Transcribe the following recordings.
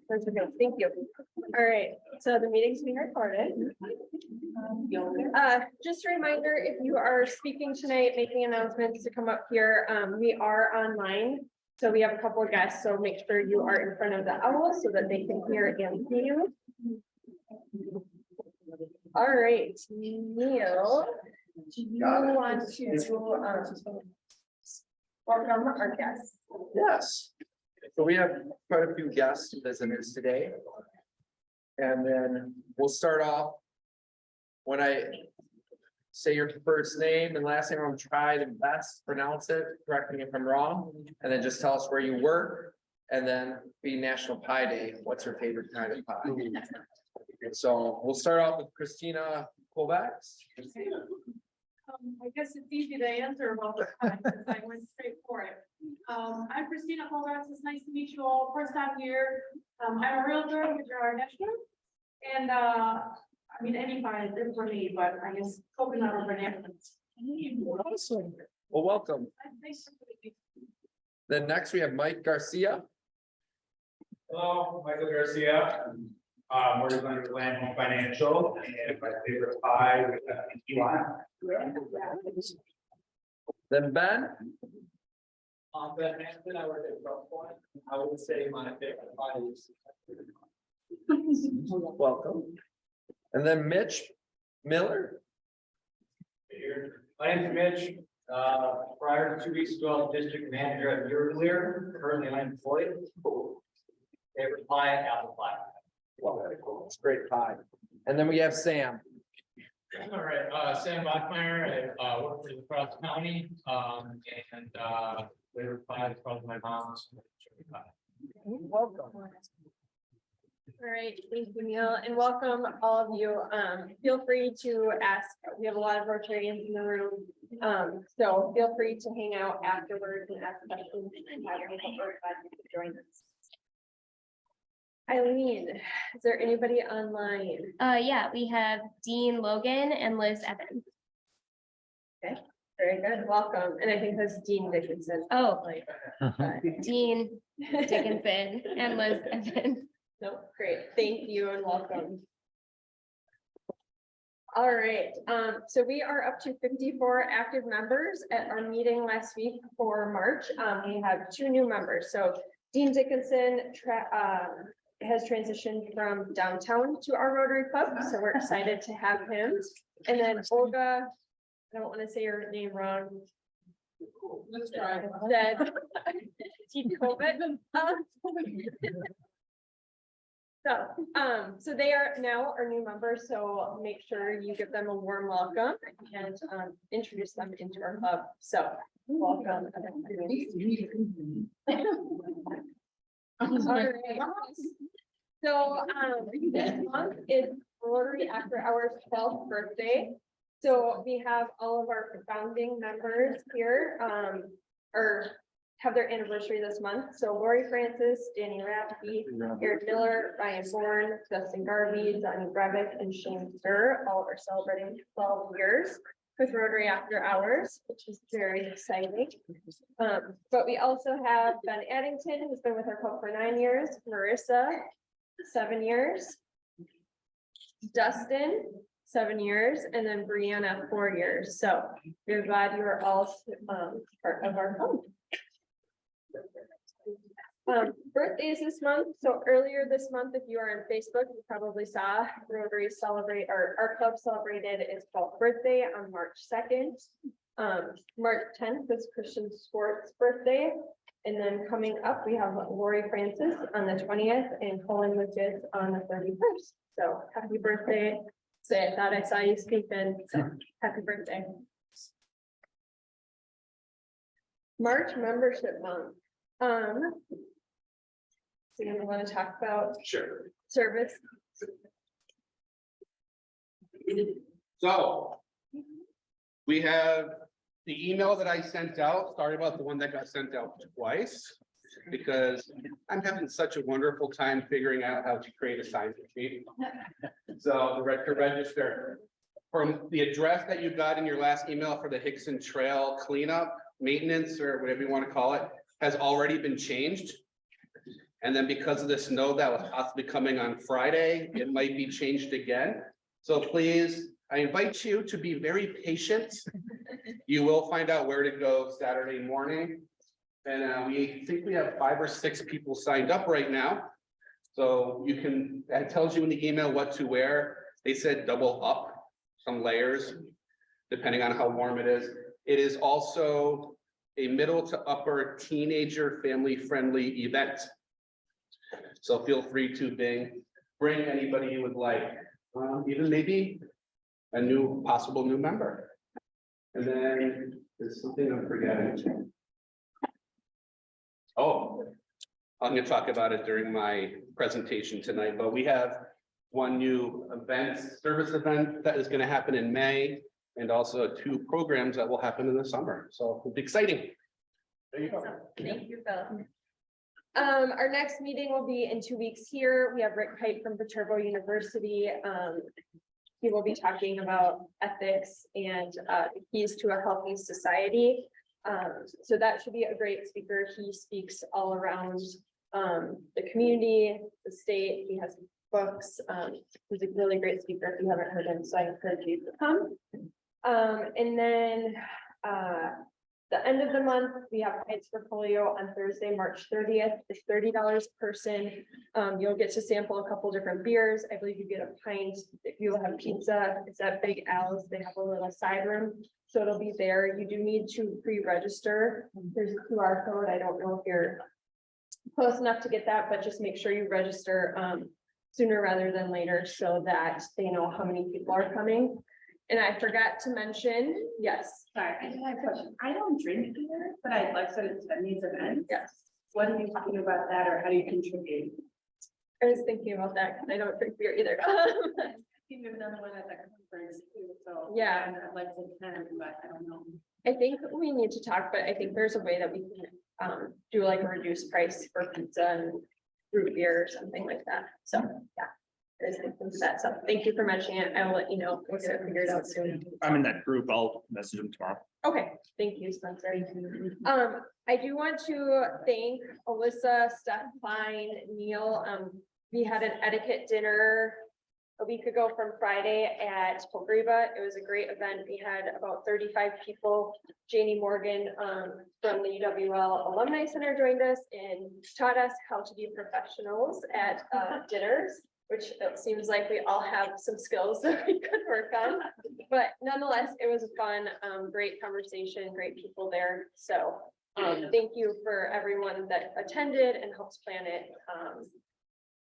That's okay, thank you. All right, so the meeting's being recorded. Just a reminder, if you are speaking tonight, making announcements to come up here, we are online. So we have a couple of guests, so make sure you are in front of the owl so that they can hear and see you. All right, Neil, do you want to welcome our guests? Yes. So we have quite a few guest visitors today. And then we'll start off. When I say your first name and last name, I'm trying to best pronounce it, correct me if I'm wrong. And then just tell us where you work. And then be National Pie Day. What's your favorite kind of pie? So we'll start off with Christina Kovacs. I guess it's easy to answer about the time, because I went straight for it. I'm Christina Kovacs. It's nice to meet you all. First time here. I'm a realtor with RAH. And I mean, any pie is good for me, but I guess coconut or bananas. Awesome. Well, welcome. Then next we have Mike Garcia. Hello, Michael Garcia. We're under Land Home Financial, and my favorite pie with Then Ben. Ben Hampton, I work at Rough Point. I would say my favorite pie is. Welcome. And then Mitch Miller. My name is Mitch. Prior to 2 weeks ago, I was district manager at Euroclear, currently unemployed. Favorite pie, apple pie. It's great pie. And then we have Sam. All right, Sam Bachmeyer, I work for the Cross County, and favorite pie is probably my mom's. Welcome. All right, thank you, Neil, and welcome all of you. Feel free to ask. We have a lot of Rotarians in the room. So feel free to hang out afterwards and ask questions and have any help or glad you could join us. Eileen, is there anybody online? Yeah, we have Dean Logan and Liz Evans. Very good, welcome. And I think that's Dean Dickinson. Oh, But- Dean Dickinson and Liz Evans. No, great, thank you and welcome. All right, so we are up to 54 active members at our meeting last week for March. We have 2 new members. So Dean Dickinson has transitioned from downtown to our Rotary Club, so we're excited to have him. And then Olga, I don't want to say your name wrong. Let's try. Said, so they are now our new members, so make sure you give them a warm welcome and introduce them into our club. So welcome. All right. So this month is Rotary After Hours 12th birthday. So we have all of our founding members here or have their anniversary this month. So Lori Francis, Danny Raffy, Eric Miller, Ryan Bourne, Justin Garvey, Donnie Brevick, and Shane Sir, all are celebrating 12 years with Rotary After Hours, which is very exciting. But we also have Ben Addington, who's been with our club for 9 years, Marissa, 7 years, Dustin, 7 years, and then Brianna, 4 years. So we're glad you are all part of our club. Birthdays this month. So earlier this month, if you are on Facebook, you probably saw Rotary celebrate, or our club celebrated its 12th birthday on March 2nd. March 10th is Christian Sports birthday. And then coming up, we have Lori Francis on the 20th and Colin Lucas on the 31st. So happy birthday. So I thought I saw you speaking. So happy birthday. March membership month. So you want to talk about Sure. service? So we have the email that I sent out. Sorry about the one that got sent out twice, because I'm having such a wonderful time figuring out how to create a sign sheet. So to register from the address that you got in your last email for the Hickson Trail cleanup, maintenance or whatever you want to call it, has already been changed. And then because of the snow that was possibly coming on Friday, it might be changed again. So please, I invite you to be very patient. You will find out where to go Saturday morning. And we think we have 5 or 6 people signed up right now. So you can, that tells you in the email what to wear. They said double up some layers, depending on how warm it is. It is also a middle to upper teenager family friendly event. So feel free to bring anybody you would like, even maybe a possible new member. And then there's something I'm forgetting. Oh, I'm gonna talk about it during my presentation tonight, but we have one new service event that is gonna happen in May, and also 2 programs that will happen in the summer. So it'll be exciting. There you go. Thank you, Phil. Our next meeting will be in 2 weeks here. We have Rick Height from Viterbo University. He will be talking about ethics and the keys to a healthy society. So that should be a great speaker. He speaks all around the community, the state. He has books. He's a really great speaker if you haven't heard him, so I encourage you to come. And then the end of the month, we have Heights for Polio on Thursday, March 30th. It's $30 per person. You'll get to sample a couple different beers. I believe you get a pint. If you have pizza, it's at Big Al's. They have a little side room, so it'll be there. You do need to pre-register. There's a QR code. I don't know if you're close enough to get that, but just make sure you register sooner rather than later so that they know how many people are coming. And I forgot to mention, yes, Sorry, I just have a question. I don't drink beer, but I'd like to attend these events. yes. What are you talking about that, or how do you contribute? I was thinking about that because I don't drink beer either. You've done one at the conference too, so. Yeah. I'd like to attend, but I don't know. I think we need to talk, but I think there's a way that we can do like a reduced price for pizza and root beer or something like that. So, yeah. There's thinking of that. So thank you for mentioning it. I will let you know. We'll get it figured out soon. I'm in that group. I'll message them tomorrow. Okay, thank you, Spencer. I do want to thank Alyssa, Steph, Klein, Neil. We had an etiquette dinner a week ago from Friday at Pogriba. It was a great event. We had about 35 people. Janie Morgan from the UWL Alumni Center joined us and taught us how to be professionals at dinners, which it seems like we all have some skills that we could work on. But nonetheless, it was a fun, great conversation, great people there. So thank you for everyone that attended and helped plan it.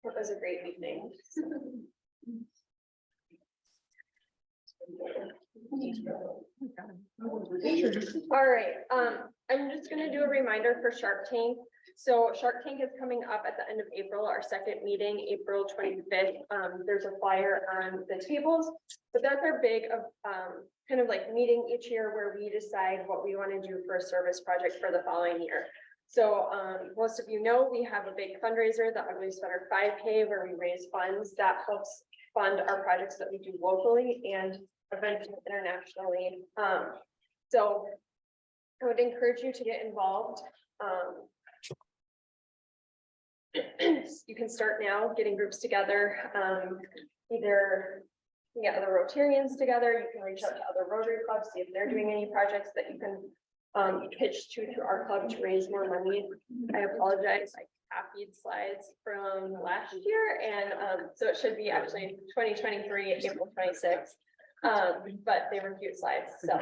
It was a great evening. All right, I'm just gonna do a reminder for Shark Tank. So Shark Tank is coming up at the end of April, our second meeting, April 25th. There's a flyer on the tables, but that's our big kind of like meeting each year where we decide what we want to do for a service project for the following year. So most of you know, we have a big fundraiser, the Ugly Sweater 5K, where we raise funds that helps fund our projects that we do locally and eventually internationally. So I would encourage you to get involved. You can start now getting groups together. Either you get other Rotarians together, you can reach out to other Rotary clubs, see if they're doing any projects that you can pitch to our club to raise more money. I apologize, I copied slides from last year, and so it should be actually 2023, April 26th. But they were cute slides. So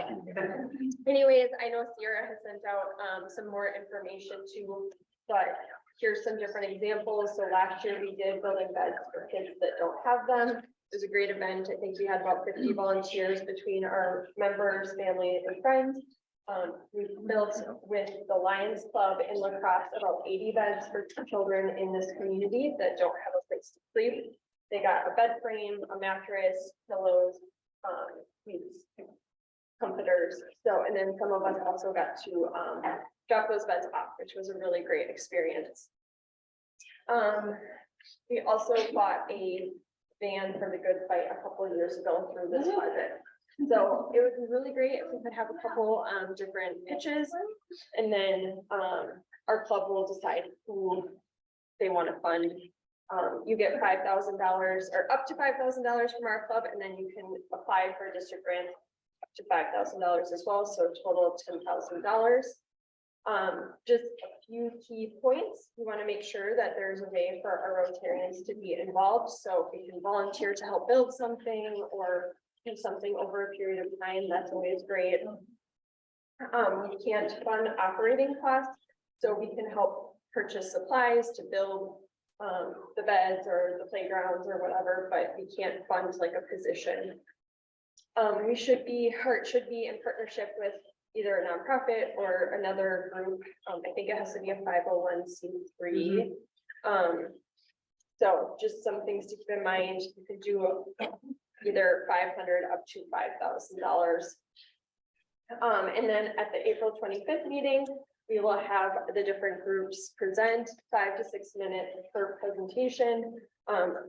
anyways, I know Sierra has sent out some more information too, but here's some different examples. So last year we did building beds for kids that don't have them. It was a great event. I think we had about 50 volunteers between our members, family, and friends. We built with the Lions Club in La Crosse about 80 beds for children in this community that don't have a place to sleep. They got a bed frame, a mattress, pillows, comforters. So, and then some of us also got to drop those beds off, which was a really great experience. We also bought a van for the Good Fight a couple of years ago through this budget. So it would be really great if we could have a couple different pitches. And then our club will decide who they want to fund. You get $5,000 or up to $5,000 from our club, and then you can apply for a district grant up to $5,000 as well, so a total of $10,000. Just a few key points. We want to make sure that there's a way for our Rotarians to be involved. So if we can volunteer to help build something or do something over a period of time, that's always great. We can't fund operating costs, so we can help purchase supplies to build the beds or the playgrounds or whatever, but we can't fund like a position. We should be, Heart should be in partnership with either a nonprofit or another group. I think it has to be a 501c3. So just some things to keep in mind. You could do either $500 up to $5,000. And then at the April 25th meeting, we will have the different groups present 5 to 6 minutes per presentation.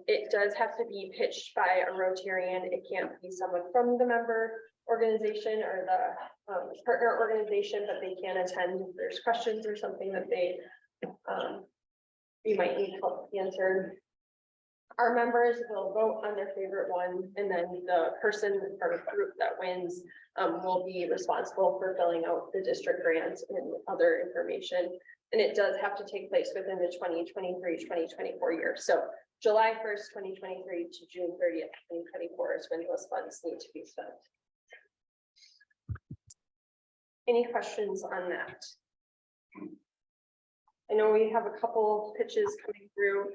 It does have to be pitched by a Rotarian. It can't be someone from the member organization or the partner organization, but they can attend if there's questions or something that they you might need help answered. Our members will vote on their favorite one, and then the person or group that wins will be responsible for filling out the district grants and other information. And it does have to take place within the 2023-2024 year. So July 1st, 2023 to June 30th, 2024 is when those funds need to be spent. Any questions on that? I know we have a couple pitches coming through,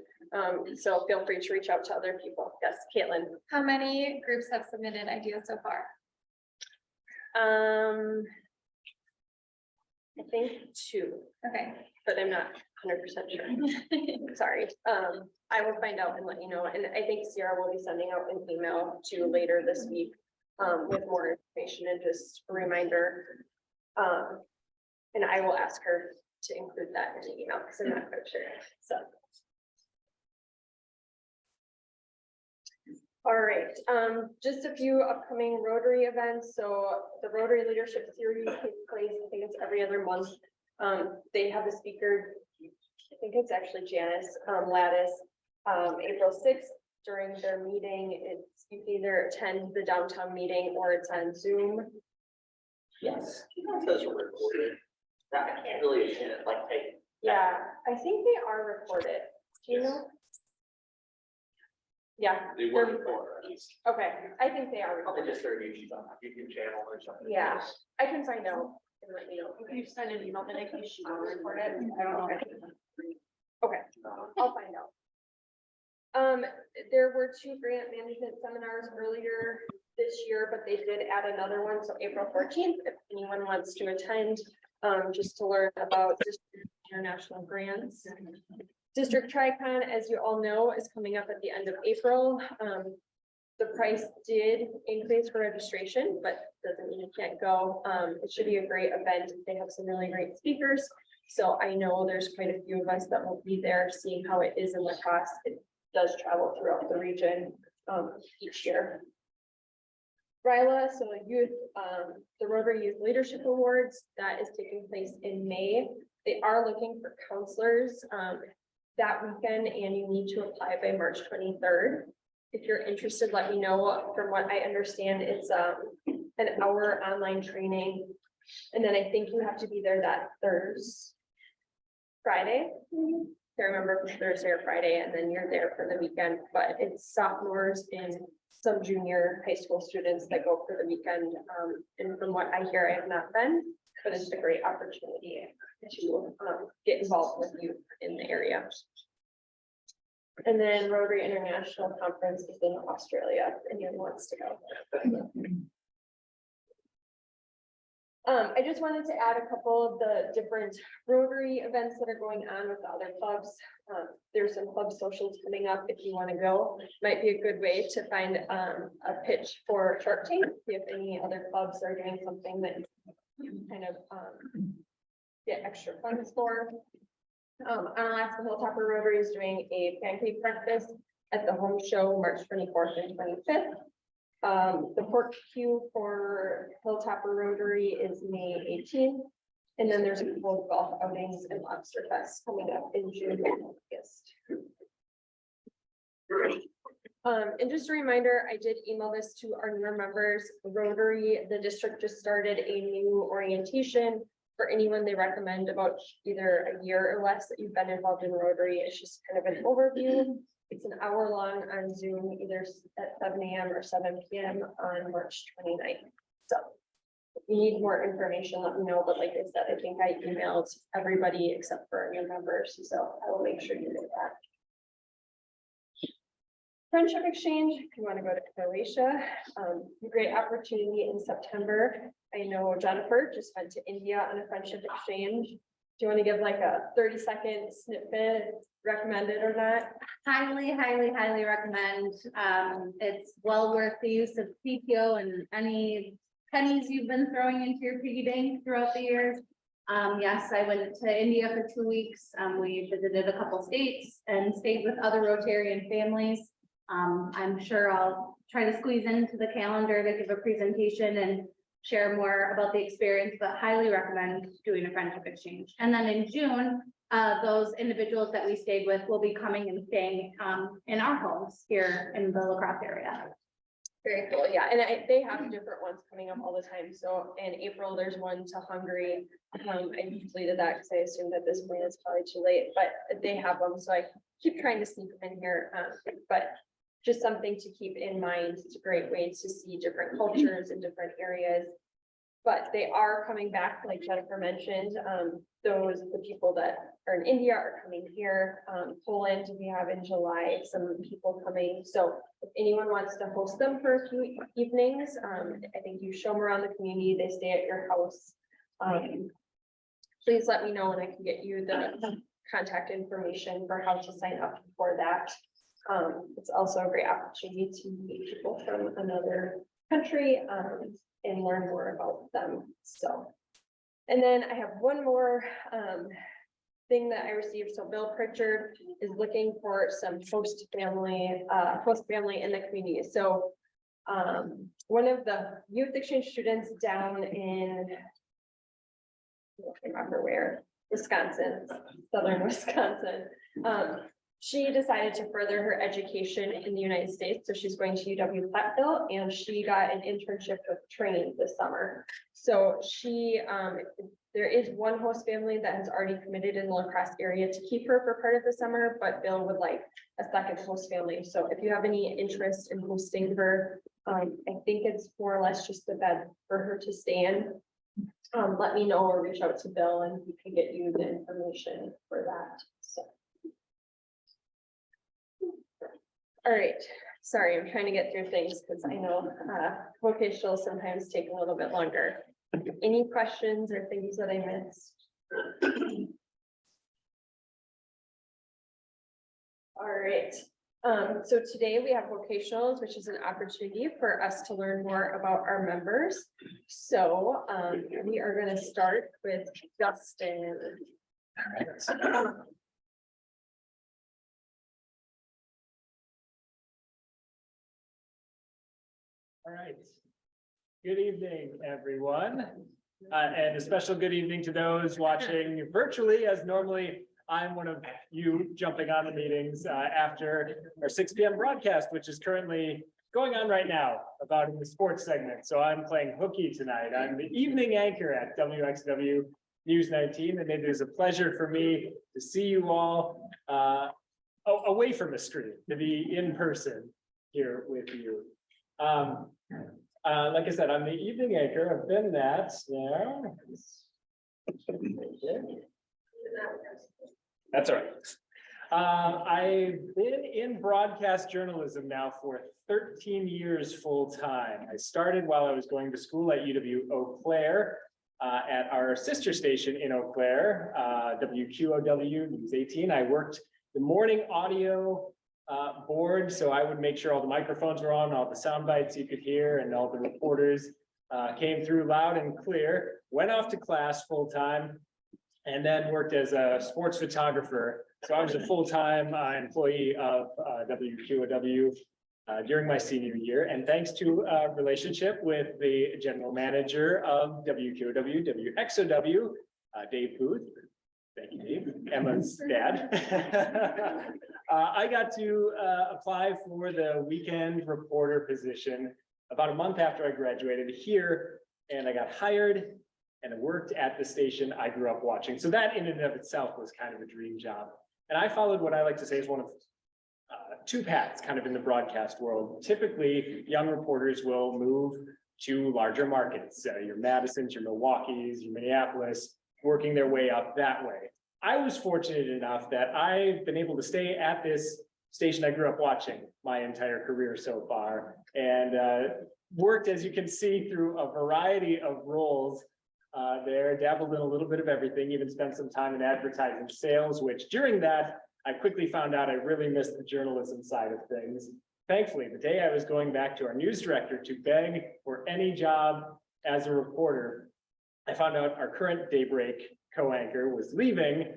so feel free to reach out to other people. Yes, Caitlin. How many groups have submitted ideas so far? I think 2, Okay. but I'm not 100% sure. Sorry. I will find out and let you know. And I think Sierra will be sending out an email to you later this week with more information and just a reminder. And I will ask her to include that in the email because I'm not quite sure. So. All right, just a few upcoming Rotary events. So the Rotary Leadership Series takes place, I think it's every other month. They have a speaker, I think it's actually Janice Lattice, April 6th during their meeting. It's you can either attend the downtown meeting or it's on Zoom. Yes. Those are recorded. I can't really, like, Yeah, I think they are recorded. Do you know? Yeah. they were recorded. Okay, I think they are Probably recorded. just their YouTube channel or something. Yeah, I can find out and let you know. If you send an email, then I can record it. I don't know. Okay, I'll find out. There were 2 grant management seminars earlier this year, but they did add another one, so April 14th, if anyone wants to attend, just to learn about international grants. District Tricon, as you all know, is coming up at the end of April. The price did increase for registration, but doesn't mean you can't go. It should be a great event. They have some really great speakers. So I know there's quite a few of us that will be there seeing how it is in La Crosse. It does travel throughout the region each year. RILA, so youth, the Rotary Youth Leadership Awards, that is taking place in May. They are looking for counselors that weekend, and you need to apply by March 23rd. If you're interested, let me know. From what I understand, it's an hour online training. And then I think you have to be there that Friday. I remember if it's Thursday or Friday, and then you're there for the weekend, but it's sophomores and some junior high school students that go for the weekend. And from what I hear, I have not been, but it's a great opportunity to get involved with youth in the area. And then Rotary International Conference is in Australia, if anyone wants to go. I just wanted to add a couple of the different Rotary events that are going on with the other clubs. There's some club socials coming up if you want to go. Might be a good way to find a pitch for Shark Tank, see if any other clubs are doing something that you can kind of get extra funds for. Alaska Hilltopper Rotary is doing a pancake breakfast at the home show March 24th and 25th. The port queue for Hilltopper Rotary is May 18th. And then there's a couple of golf outings and lobster fest coming up in June and August. And just a reminder, I did email this to our newer members. Rotary, the district just started a new orientation for anyone they recommend about either a year or less that you've been involved in Rotary. It's just kind of an overview. It's an hour long on Zoom, either at 7 a.m. or 7 p.m. on March 29th. So if you need more information, let me know. But like I said, I think I emailed everybody except for our new members. So I will make sure you get that. Friendship exchange, if you want to go to Croatia, a great opportunity in September. I know Jennifer just went to India on a friendship exchange. Do you want to give like a 30-second snippet, recommend it or not? Highly, highly, highly recommend. It's well worth the use of PTO and any pennies you've been throwing into your piggy bank throughout the years. Yes, I went to India for 2 weeks. We visited a couple states and stayed with other Rotarian families. I'm sure I'll try to squeeze into the calendar to give a presentation and share more about the experience, but highly recommend doing a friendship exchange. And then in June, those individuals that we stayed with will be coming and staying in our homes here in the La Crosse area. Very cool, yeah, and they have different ones coming up all the time. So in April, there's one to Hungary. I deleted that because I assumed at this point it's probably too late, but they have them, so I keep trying to sneak them in here. But just something to keep in mind. It's a great way to see different cultures in different areas. But they are coming back, like Jennifer mentioned, the people that are in India are coming here. Poland, we have in July, some people coming. So if anyone wants to host them for a few evenings, I think you show them around the community, they stay at your house. Please let me know and I can get you the contact information for how to sign up for that. It's also a great opportunity to meet people from another country and learn more about them. So, and then I have one more thing that I received. So Bill Pritchard is looking for some host family in the community. So one of the youth exchange students down in, I don't remember where, Wisconsin, southern Wisconsin. She decided to further her education in the United States. So she's going to UW-Platteville and she got an internship with training this summer. So she, there is one host family that has already committed in the La Crosse area to keep her for part of the summer, but Bill would like a second host family. So if you have any interest in hosting her, I think it's more or less just a bed for her to stay in. Let me know or reach out to Bill and he can get you the information for that. So. All right, sorry, I'm trying to get through things because I know vocational sometimes take a little bit longer. Any questions or things that I missed? All right, so today we have Vocationals, which is an opportunity for us to learn more about our members. So we are going to start with Justin. All right. All right. Good evening, everyone. And a special good evening to those watching virtually, as normally I'm one of you jumping on the meetings after our 6 p.m. broadcast, which is currently going on right now about in the sports segment. So I'm playing hooky tonight. I'm the evening anchor at WXW News 19, and it is a pleasure for me to see you all away from the screen, to be in person here with you. Like I said, I'm the evening anchor. I've been that now. That's all right. I've been in broadcast journalism now for 13 years full time. I started while I was going to school at UW Eau Claire, at our sister station in Eau Claire, WQOW News 18. I worked the morning audio board, so I would make sure all the microphones were on, all the sound bites you could hear, and all the reporters came through loud and clear. Went off to class full time, and then worked as a sports photographer. So I was a full-time employee of WQOW during my senior year, and thanks to a relationship with the general manager of WQOW, WXOW, Dave Booth. Thank you, Dave, Emma's dad. I got to apply for the weekend reporter position about a month after I graduated here, and I got hired and I worked at the station I grew up watching. So that in and of itself was kind of a dream job. And I followed what I like to say is one of two paths kind of in the broadcast world. Typically, young reporters will move to larger markets, your Madisons, your Milwaukees, your Minneapolis, working their way up that way. I was fortunate enough that I've been able to stay at this station I grew up watching my entire career so far, and worked, as you can see, through a variety of roles there, dabbled in a little bit of everything, even spent some time in advertising sales, which during that, I quickly found out I really missed the journalism side of things. Thankfully, the day I was going back to our news director to beg for any job as a reporter, I found out our current Daybreak co-anchor was leaving.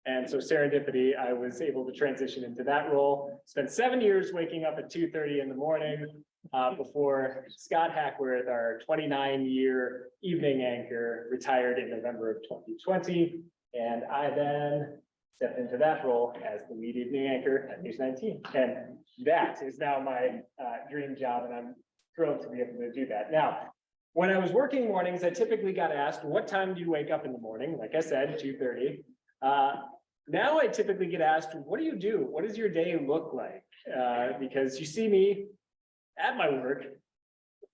And so serendipity, I was able to transition into that role. Spent 7 years waking up at 2:30 in the morning before Scott Hackworth, our 29-year evening anchor, retired in November of 2020. And I then stepped into that role as the lead evening anchor at News 19. And that is now my dream job, and I'm thrilled to be able to do that. Now, when I was working mornings, I typically got asked, what time do you wake up in the morning? Like I said, 2:30. Now I typically get asked, what do you do? What does your day look like? Because you see me at my work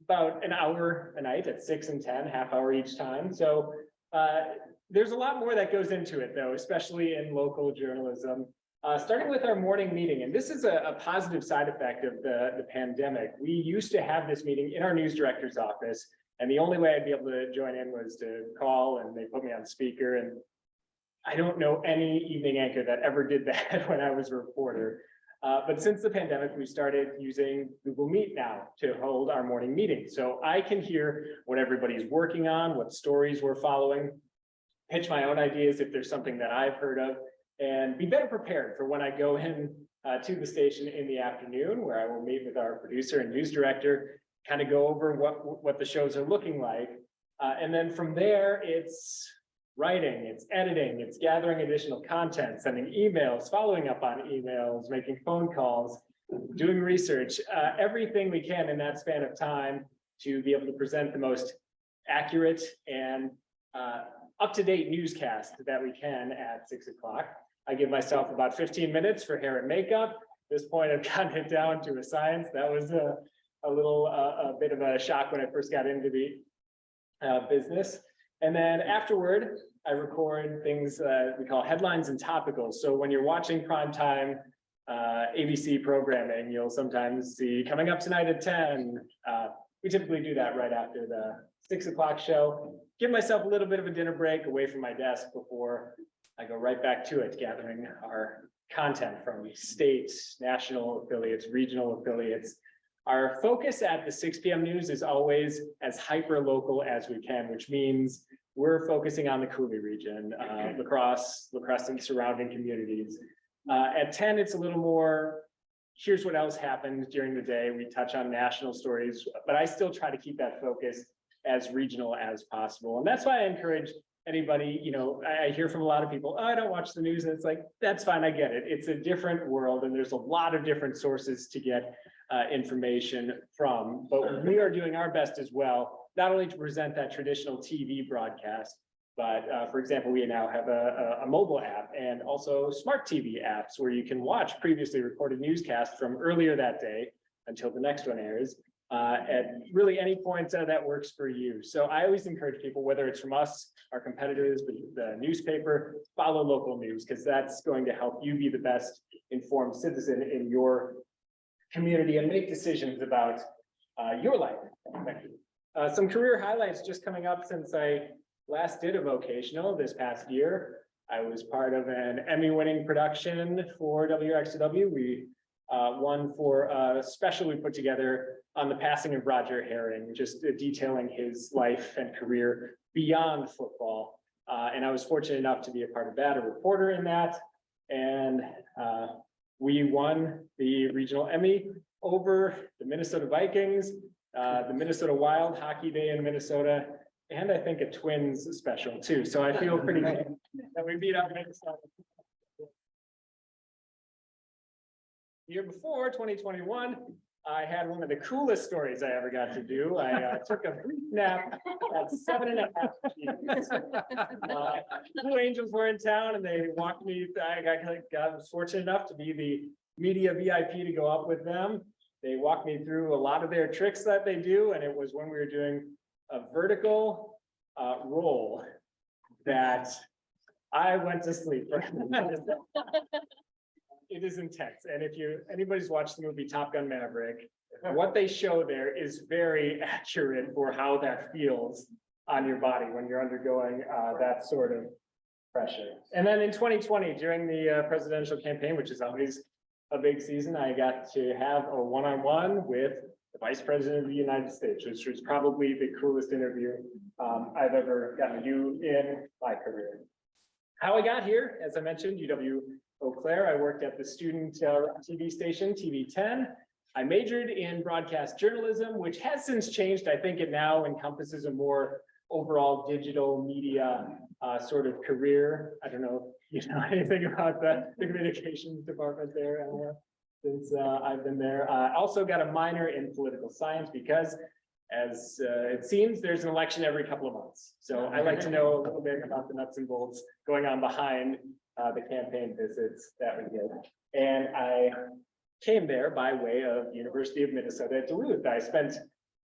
about an hour a night at 6 and 10, half hour each time. So there's a lot more that goes into it, though, especially in local journalism. Starting with our morning meeting, and this is a positive side effect of the pandemic. We used to have this meeting in our news director's office, and the only way I'd be able to join in was to call, and they put me on speaker. And I don't know any evening anchor that ever did that when I was a reporter. But since the pandemic, we started using Google Meet now to hold our morning meeting. So I can hear what everybody's working on, what stories we're following, pitch my own ideas if there's something that I've heard of, and be better prepared for when I go in to the station in the afternoon, where I will meet with our producer and news director, kind of go over what the shows are looking like. And then from there, it's writing, it's editing, it's gathering additional content, sending emails, following up on emails, making phone calls, doing research, everything we can in that span of time to be able to present the most accurate and up-to-date newscast that we can at 6 o'clock. I give myself about 15 minutes for hair and makeup. At this point, I've gotten it down to a science. That was a bit of a shock when I first got into the business. And then afterward, I record things we call headlines and topicals. So when you're watching primetime ABC programming, you'll sometimes see coming up tonight at 10. We typically do that right after the 6 o'clock show. Give myself a little bit of a dinner break away from my desk before I go right back to it, gathering our content from state, national affiliates, regional affiliates. Our focus at the 6 p.m. news is always as hyper-local as we can, which means we're focusing on the Cooley region, La Crosse and surrounding communities. At 10, it's a little more, here's what else happened during the day. We touch on national stories, but I still try to keep that focus as regional as possible. And that's why I encourage anybody, I hear from a lot of people, oh, I don't watch the news. And it's like, that's fine, I get it. It's a different world, and there's a lot of different sources to get information from. But we are doing our best as well, not only to present that traditional TV broadcast, but for example, we now have a mobile app and also smart TV apps where you can watch previously recorded newscasts from earlier that day until the next one airs at really any point that works for you. So I always encourage people, whether it's from us, our competitors, the newspaper, follow local news, because that's going to help you be the best informed citizen in your community and make decisions about your life. Some career highlights just coming up since I last did a vocational this past year. I was part of an Emmy-winning production for WXW. We won for a special we put together on the passing of Roger Herring, just detailing his life and career beyond football. And I was fortunate enough to be a part of that, a reporter in that. And we won the regional Emmy over the Minnesota Vikings, the Minnesota Wild Hockey Day in Minnesota, and I think a Twins special too. So I feel pretty good that we beat up Minnesota. Year before, 2021, I had one of the coolest stories I ever got to do. I took a brief nap at 7.5. Blue Angels were in town and they walked me, I was fortunate enough to be the media VIP to go up with them. They walked me through a lot of their tricks that they do, and it was when we were doing a vertical roll that I went to sleep. It is intense, and if anybody's watched the movie Top Gun Maverick, what they show there is very accurate for how that feels on your body when you're undergoing that sort of pressure. And then in 2020, during the presidential campaign, which is always a big season, I got to have a one-on-one with the Vice President of the United States, which was probably the coolest interview I've ever gotten to do in my career. How I got here, as I mentioned, UW Eau Claire. I worked at the student TV station, TV10. I majored in broadcast journalism, which has since changed. I think it now encompasses a more overall digital media sort of career. I don't know if you know anything about the communications department there, since I've been there. I also got a minor in political science because, as it seems, there's an election every couple of months. So I like to know a little bit about the nuts and bolts going on behind the campaign visits that we did. And I came there by way of University of Minnesota at Duluth. I spent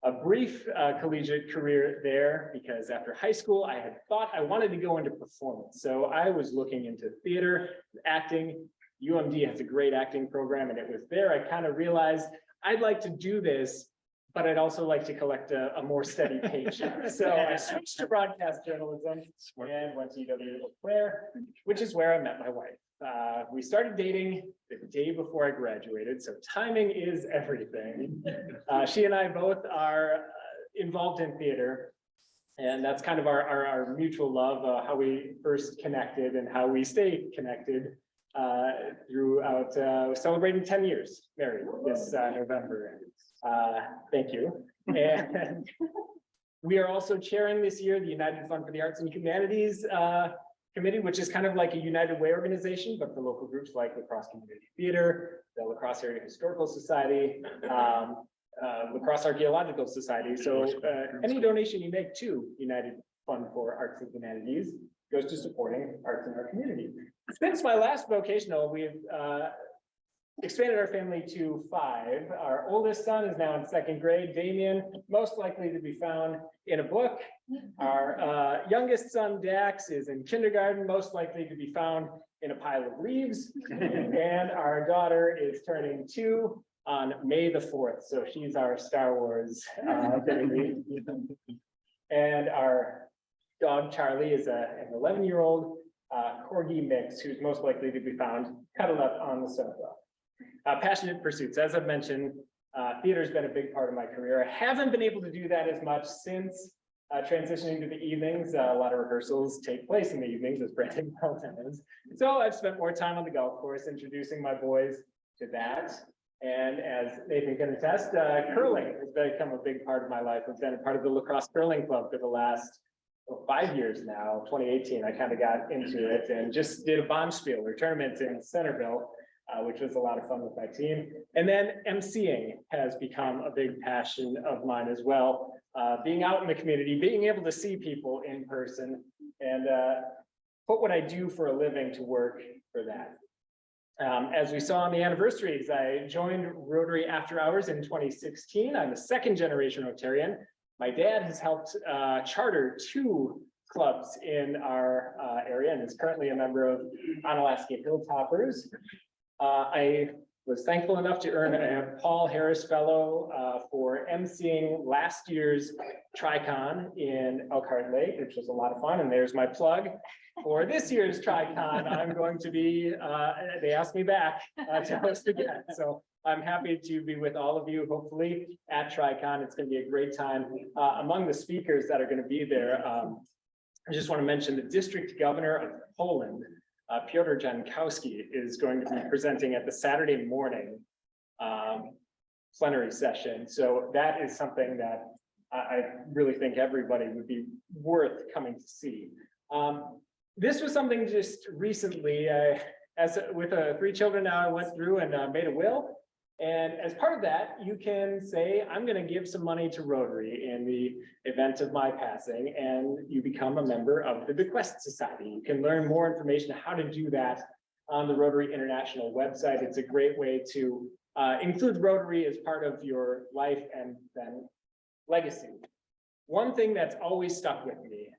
a brief collegiate career there because after high school, I had thought I wanted to go into performance. So I was looking into theater, acting. UMD has a great acting program, and it was there I kind of realized I'd like to do this, but I'd also like to collect a more steady paycheck. So I switched to broadcast journalism and went to UW Eau Claire, which is where I met my wife. We started dating the day before I graduated, so timing is everything. She and I both are involved in theater, and that's kind of our mutual love, how we first connected and how we stay connected throughout celebrating 10 years married this November. Thank you. And we are also chairing this year the United Fund for the Arts and Humanities Committee, which is kind of like a United Way organization, but for local groups like Lacrosse Community Theater, the Lacrosse Area Historical Society, Lacrosse Archaeological Society. So any donation you make to United Fund for Arts and Humanities goes to supporting arts in our community. Since my last vocational, we've expanded our family to 5. Our oldest son is now in 2nd grade, Damien, most likely to be found in a book. Our youngest son, Dax, is in kindergarten, most likely to be found in a pile of leaves. And our daughter is turning 2 on May the 4th. So she's our Star Wars baby. And our dog, Charlie, is an 11-year-old Corgi mix who's most likely to be found cuddled up on the sofa. Passionate pursuits, as I've mentioned, theater's been a big part of my career. I haven't been able to do that as much since transitioning to the evenings. A lot of rehearsals take place in the evenings, as Brandon knows. So I've spent more time on the golf course introducing my boys to that. And as Nathan can attest, curling has become a big part of my life. I've been a part of the Lacrosse Curling Club for the last 5 years now. 2018, I kind of got into it and just did a Bonspiel or tournament in Centerville, which was a lot of fun with my team. And then emceeing has become a big passion of mine as well. Being out in the community, being able to see people in person, and put what I do for a living to work for that. As we saw on the anniversaries, I joined Rotary After Hours in 2016. I'm a 2nd-generation Rotarian. My dad has helped charter 2 clubs in our area and is currently a member of Onalaska Hilltoppers. I was thankful enough to earn a Paul Harris Fellow for emceeing last year's Tri-Con in Elkhart Lake, which was a lot of fun. And there's my plug for this year's Tri-Con. I'm going to be, they asked me back to host again. So I'm happy to be with all of you, hopefully, at Tri-Con. It's going to be a great time. Among the speakers that are going to be there, I just want to mention the District Governor of Poland, Piotr Jankowski, is going to be presenting at the Saturday morning plenary session. So that is something that I really think everybody would be worth coming to see. This was something just recently, with 3 children now, I went through and made a will. And as part of that, you can say, I'm going to give some money to Rotary in the event of my passing, and you become a member of the Bequest Society. You can learn more information on how to do that on the Rotary International website. It's a great way to include Rotary as part of your life and then legacy. One thing that's always stuck with me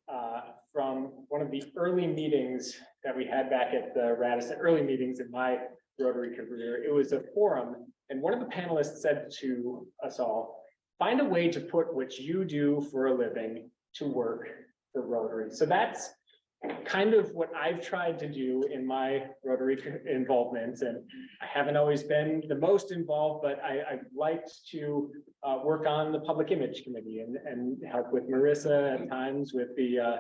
from one of the early meetings that we had back at the Radisson, early meetings in my Rotary career, it was a forum, and one of the panelists said to us all, find a way to put what you do for a living to work for Rotary. So that's kind of what I've tried to do in my Rotary involvement, and I haven't always been the most involved, but I've liked to work on the public image committee and help with Marissa at times with the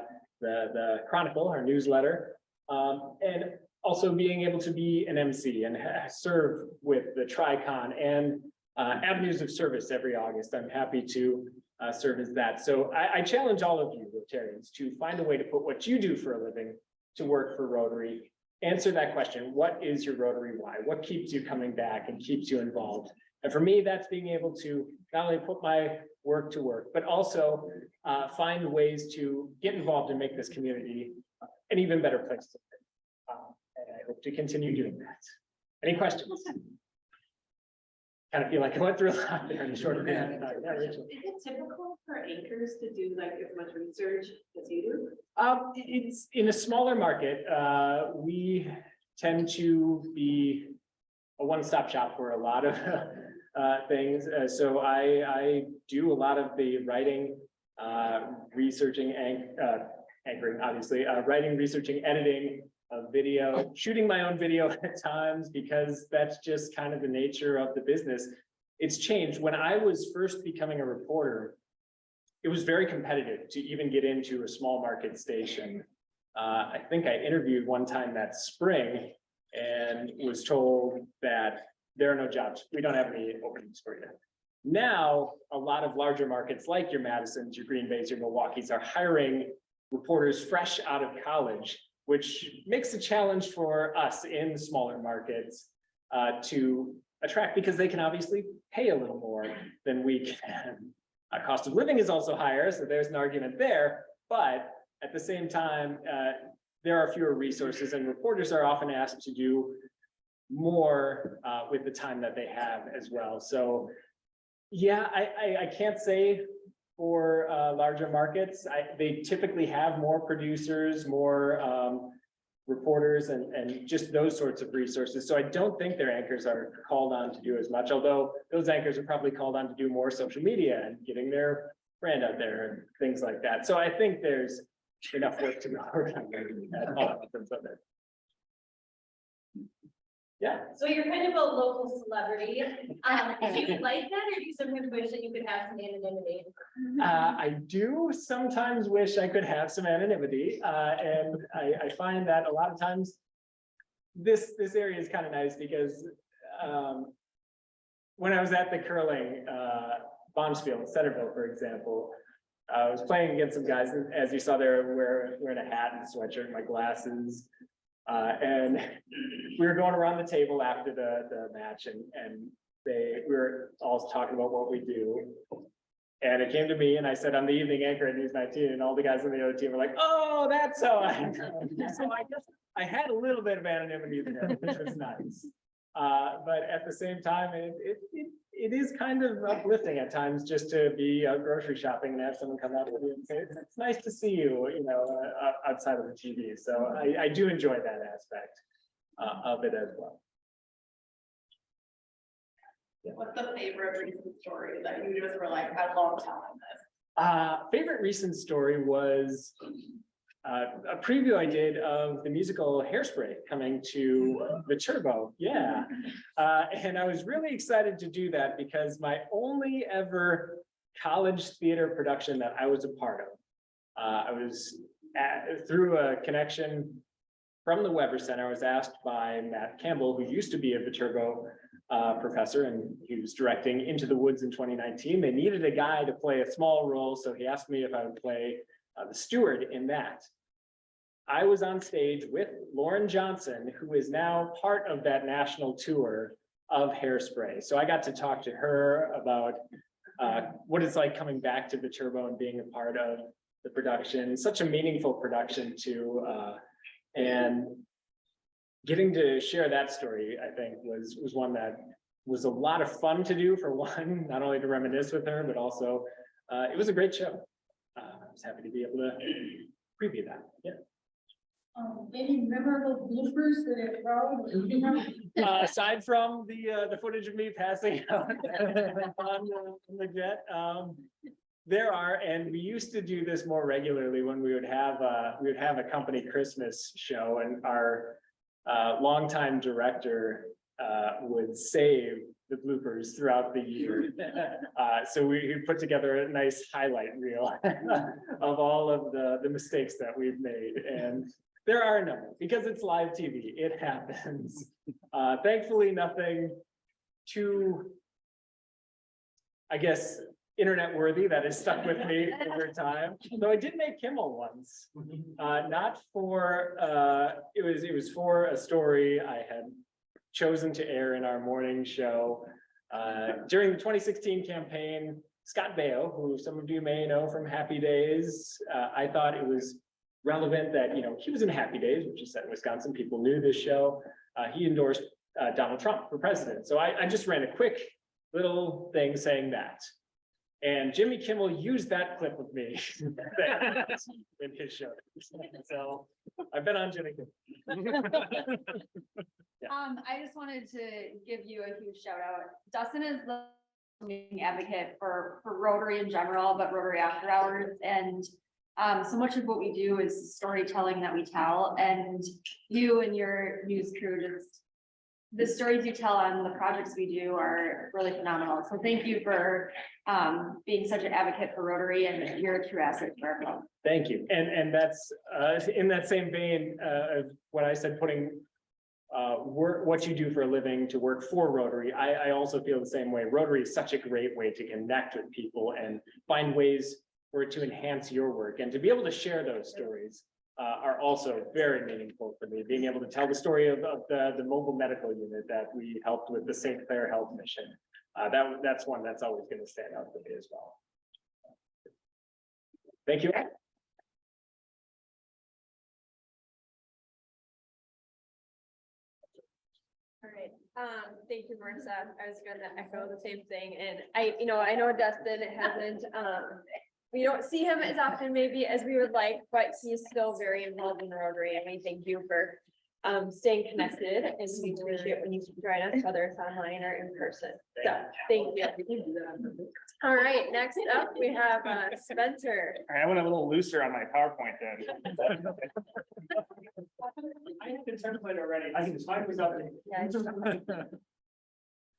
Chronicle, our newsletter, and also being able to be an MC and serve with the Tricon and Avenues of Service every August. I'm happy to serve as that. So I challenge all of you Rotarians to find a way to put what you do for a living to work for Rotary. Answer that question. What is your Rotary why? What keeps you coming back and keeps you involved? And for me, that's being able to not only put my work to work, but also find ways to get involved and make this community an even better place to live. And I hope to continue doing that. Any questions? Kind of feel like I went through a lot there in a short amount of time. Yeah, Rachel. Is it typical for anchors to do like as much research as you do? It's in a smaller market. We tend to be a one-stop shop for a lot of things. So I do a lot of the writing, researching, anchoring, obviously, writing, researching, editing, video, shooting my own video at times, because that's just kind of the nature of the business. It's changed. When I was first becoming a reporter, it was very competitive to even get into a small market station. I think I interviewed one time that spring and was told that there are no jobs. We don't have any openings for you. Now, a lot of larger markets like your Madisons, your Green Bays, your Milwaukees are hiring reporters fresh out of college, which makes a challenge for us in smaller markets to attract, because they can obviously pay a little more than we can. Our cost of living is also higher, so there's an argument there, but at the same time, there are fewer resources, and reporters are often asked to do more with the time that they have as well. So yeah, I can't say for larger markets, they typically have more producers, more reporters, and just those sorts of resources. So I don't think their anchors are called on to do as much, although those anchors are probably called on to do more social media and getting their brand out there and things like that. So I think there's enough work to go around. Yeah. So you're kind of a local celebrity. Do you like that, or do you sometimes wish that you could have some anonymity? I do sometimes wish I could have some anonymity, and I find that a lot of times this area is kind of nice, because when I was at the curling Bonspiel in Centerville, for example, I was playing against some guys, and as you saw there, wearing a hat and sweatshirt, my glasses. And we were going around the table after the match, and we were all talking about what we do. And it came to me, and I said, I'm the evening anchor at News 19, and all the guys on the other team were like, oh, that's how I am. So I guess I had a little bit of anonymity there, which was nice. But at the same time, it is kind of uplifting at times just to be out grocery shopping and have someone come out with you and say, it's nice to see you, outside of the TV. So I do enjoy that aspect of it as well. What's the favorite recent story that you just were like, I love telling this? Favorite recent story was a preview I did of the musical Hairspray coming to the Turbo. Yeah. And I was really excited to do that, because my only ever college theater production that I was a part of, I was through a connection from the Weber Center, I was asked by Matt Campbell, who used to be a Viterbo professor, and he was directing Into the Woods in 2019. They needed a guy to play a small role, so he asked me if I would play the steward in that. I was on stage with Lauren Johnson, who is now part of that national tour of Hairspray. So I got to talk to her about what it's like coming back to Viterbo and being a part of the production, such a meaningful production too. And getting to share that story, I think, was one that was a lot of fun to do, for one, not only to reminisce with her, but also it was a great show. I was happy to be able to preview that. Yeah. Any memorable bloopers that it probably. Aside from the footage of me passing out on the jet, there are, and we used to do this more regularly when we would have a company Christmas show, and our longtime director would save the bloopers throughout the year. So we put together a nice highlight reel of all of the mistakes that we've made, and there are a number, because it's live TV, it happens. Thankfully, nothing too, I guess, internet worthy that has stuck with me over time. Though I did make Kimmel once, not for, it was for a story I had chosen to air in our morning show. During the 2016 campaign, Scott Baio, who some of you may know from Happy Days, I thought it was relevant that, you know, he was in Happy Days, which is set in Wisconsin. People knew this show. He endorsed Donald Trump for president. So I just ran a quick little thing saying that. And Jimmy Kimmel used that clip of me in his show. So I've been on Jimmy Kimmel. I just wanted to give you a huge shout out. Dustin is the leading advocate for Rotary in general, but Rotary After Hours. And so much of what we do is storytelling that we tell, and you and your news crew, just the stories you tell on the projects we do are really phenomenal. So thank you for being such an advocate for Rotary, and you're a true asset for our club. Thank you. And that's in that same vein of what I said, putting what you do for a living to work for Rotary. I also feel the same way. Rotary is such a great way to connect with people and find ways for it to enhance your work, and to be able to share those stories are also very meaningful for me. Being able to tell the story of the mobile medical unit that we helped with the St. Clair Health Mission. That's one that's always going to stand out for me as well. Thank you. All right, thank you, Marissa. I was gonna echo the same thing, and I know Dustin hasn't, we don't see him as often maybe as we would like, but he's still very involved in the Rotary, and we thank you for staying connected, and we appreciate when you join us, whether it's online or in person. So, thank you. All right, next up, we have Spencer. I went a little looser on my PowerPoint then. I have been templated already. I can just find myself. Yeah,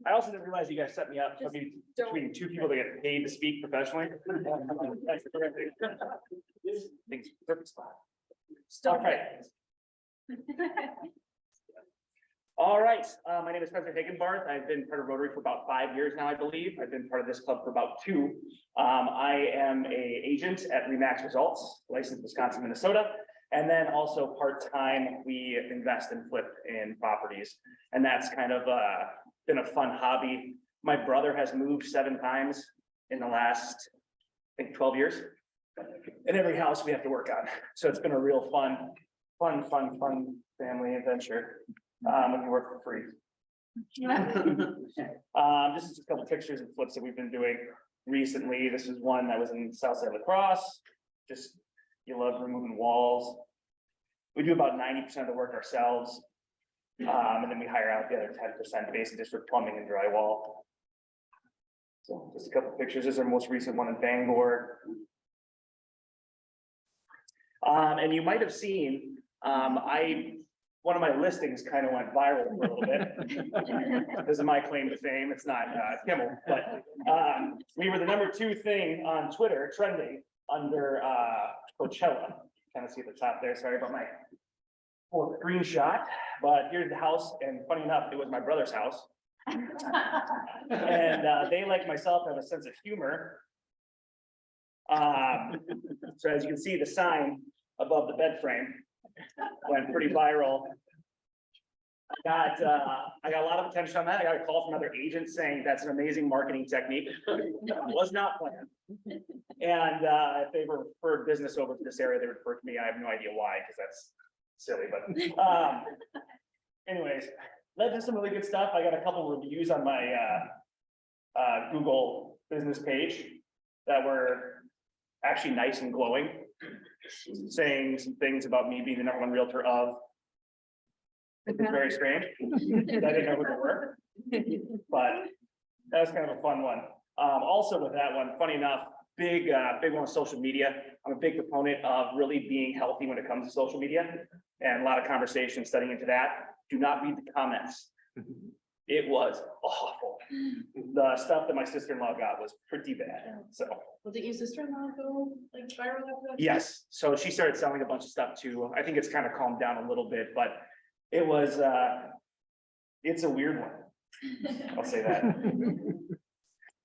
I also didn't realize you guys set me up between two people that get paid to speak professionally. That's the correct thing. Things perfect spot. Stop Okay. All right, my name is Spencer Hagenbarth. I've been part of Rotary for about 5 years now, I believe. I've been part of this club for about 2. I am a agent at REMAX Results, licensed Wisconsin, Minnesota. And then also part-time, we invest and flip in properties. And that's kind of been a fun hobby. My brother has moved 7 times in the last, I think, 12 years. In every house we have to work on. So it's been a real fun family adventure. When you work for free. This is just a couple pictures and flips that we've been doing recently. This is one that was in Southside Lacrosse. Just, you love removing walls. We do about 90% of the work ourselves. And then we hire out the other 10% basically just for plumbing and drywall. So just a couple pictures. This is our most recent one in Bangor. And you might have seen, one of my listings kind of went viral for a little bit. This is my claim to fame. It's not Kimmel, but we were the #2 thing on Twitter trending under Coachella. Kind of see at the top there. Sorry about my for screenshot, but here's the house, and funny enough, it was my brother's house. And they, like myself, have a sense of humor. So as you can see, the sign above the bed frame went pretty viral. I got a lot of attention on that. I got a call from other agents saying that's an amazing marketing technique. Was not planned. And if they were referred business over to this area, they referred to me. I have no idea why, because that's silly, but anyways, led to some really good stuff. I got a couple reviews on my Google business page that were actually nice and glowing, saying some things about me being the #1 realtor of. It was very strange. I didn't know who they were, but that was kind of a fun one. Also with that one, funny enough, big one on social media. I'm a big proponent of really being healthy when it comes to social media, and a lot of conversation studying into that. Do not read the comments. It was awful. The stuff that my sister-in-law got was pretty bad, so. Well, did your sister-in-law go like viral after that? Yes, so she started selling a bunch of stuff too. I think it's kind of calmed down a little bit, but it was, it's a weird one. I'll say that.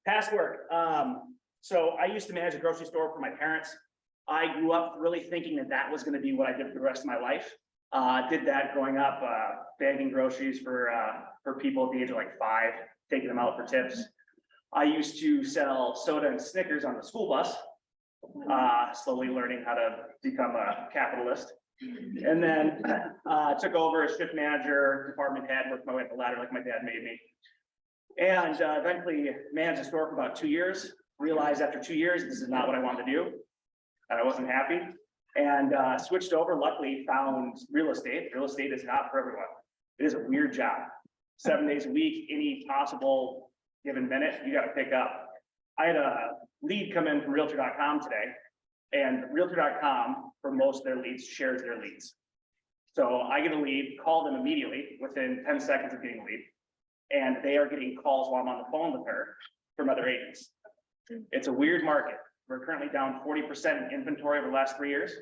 Past work. So I used to manage a grocery store for my parents. I grew up really thinking that that was going to be what I did for the rest of my life. Did that growing up, bagging groceries for people at the age of like 5, taking them out for tips. I used to sell soda and Snickers on the school bus, slowly learning how to become a capitalist. And then took over as shift manager, department head, worked my way up the ladder like my dad made me. And eventually managed the store for about 2 years, realized after 2 years, this is not what I wanted to do. And I wasn't happy. And switched over, luckily found real estate. Real estate is not for everyone. It is a weird job. 7 days a week, any possible given minute, you got to pick up. I had a lead come in from Realtor.com today, and Realtor.com, for most of their leads, shares their leads. So I get a lead, call them immediately within 10 seconds of getting a lead, and they are getting calls while I'm on the phone with her from other agents. It's a weird market. We're currently down 40% in inventory over the last 3 years.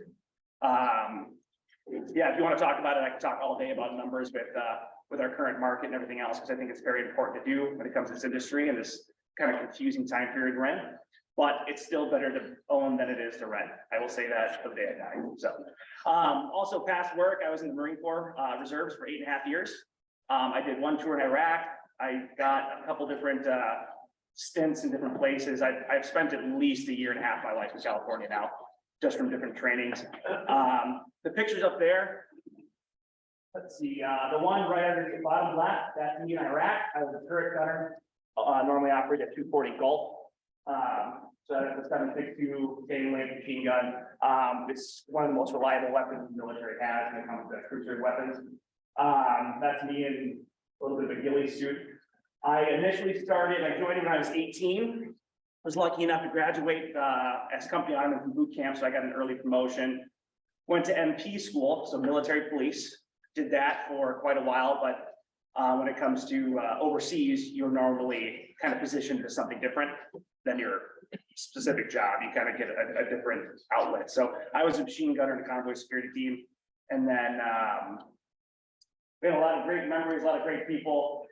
Yeah, if you want to talk about it, I can talk all day about numbers with our current market and everything else, because I think it's very important to do when it comes to this industry and this kind of confusing time period we're in. But it's still better to own than it is to rent. I will say that for the day I die. So, also past work, I was in the Marine Corps reserves for 8.5 years. I did 1 tour in Iraq. I got a couple different stints in different places. I've spent at least 1.5 years of my life in California now, just from different trainings. The pictures up there. Let's see, the one right under the bottom left, that's me in Iraq. I was a turret gunner. Normally operate at 240 Gulf. So that's a 7.62 chain link machine gun. It's one of the most reliable weapons the military has when it comes to cruiser weapons. That's me in a little bit of a ghillie suit. I initially started, I joined when I was 18. Was lucky enough to graduate as company honorman from boot camp, so I got an early promotion. Went to MP school, so military police. Did that for quite a while, but when it comes to overseas, you're normally kind of positioned to something different than your specific job. You kind of get a different outlet. So I was a machine gunner in the convoy security team, and then we had a lot of great memories, a lot of great people.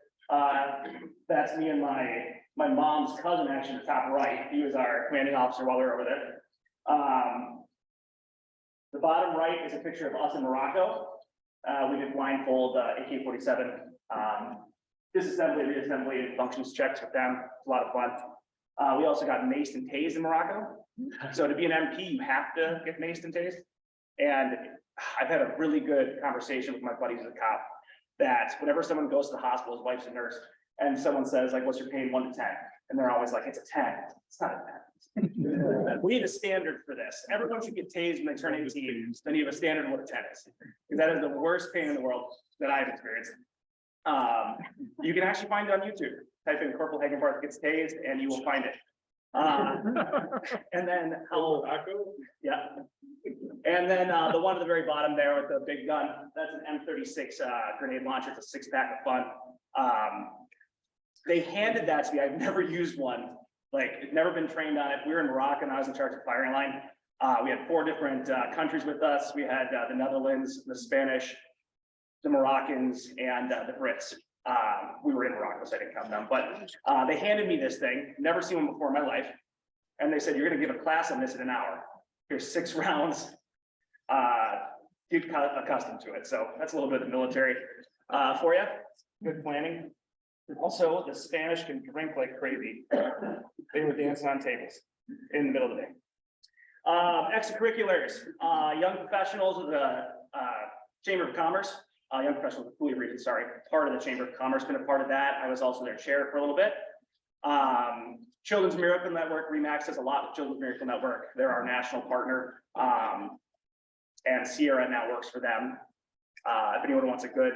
That's me and my mom's cousin, actually, the top right. He was our commanding officer while we were over there. The bottom right is a picture of us in Morocco. We did blindfold AK-47 disassembly, reassembly, and functions checks with them. It's a lot of fun. We also got maced and tased in Morocco. So to be an MP, you have to get maced and tased. And I've had a really good conversation with my buddies as a cop that whenever someone goes to the hospital, his wife's a nurse, and someone says, like, what's your pain, 1 to 10? And they're always like, it's a 10. It's not a 10. We need a standard for this. Everyone should get tased when they turn 18. Then you have a standard of what a 10 is. Because that is the worst pain in the world that I've experienced. You can actually find it on YouTube. Type in Corporal Hagenbarth gets tased and you will find it. And then, yeah. And then the one at the very bottom there with the big gun, that's an M36 grenade launcher. It's a 6-pack of fun. They handed that to me. I've never used one. Like, never been trained on it. We were in Morocco and I was in charge of firing line. We had 4 different countries with us. We had the Netherlands, the Spanish, the Moroccans and the Brits. We were in Morocco, so I didn't count them, but they handed me this thing, never seen one before in my life. And they said, you're gonna give a class on this in an hour. Here's 6 rounds. Get accustomed to it. So that's a little bit of the military for you. Good planning. Also, the Spanish can drink like crazy. They were dancing on tables in the middle of the day. Extracurriculars, young professionals of the Chamber of Commerce, young professionals of the Cooley region, sorry, part of the Chamber of Commerce, been a part of that. I was also their chair for a little bit. Children's Miracle Network, RE/MAX does a lot with Children's Miracle Network. They're our national partner. And Sierra now works for them. If anyone wants a good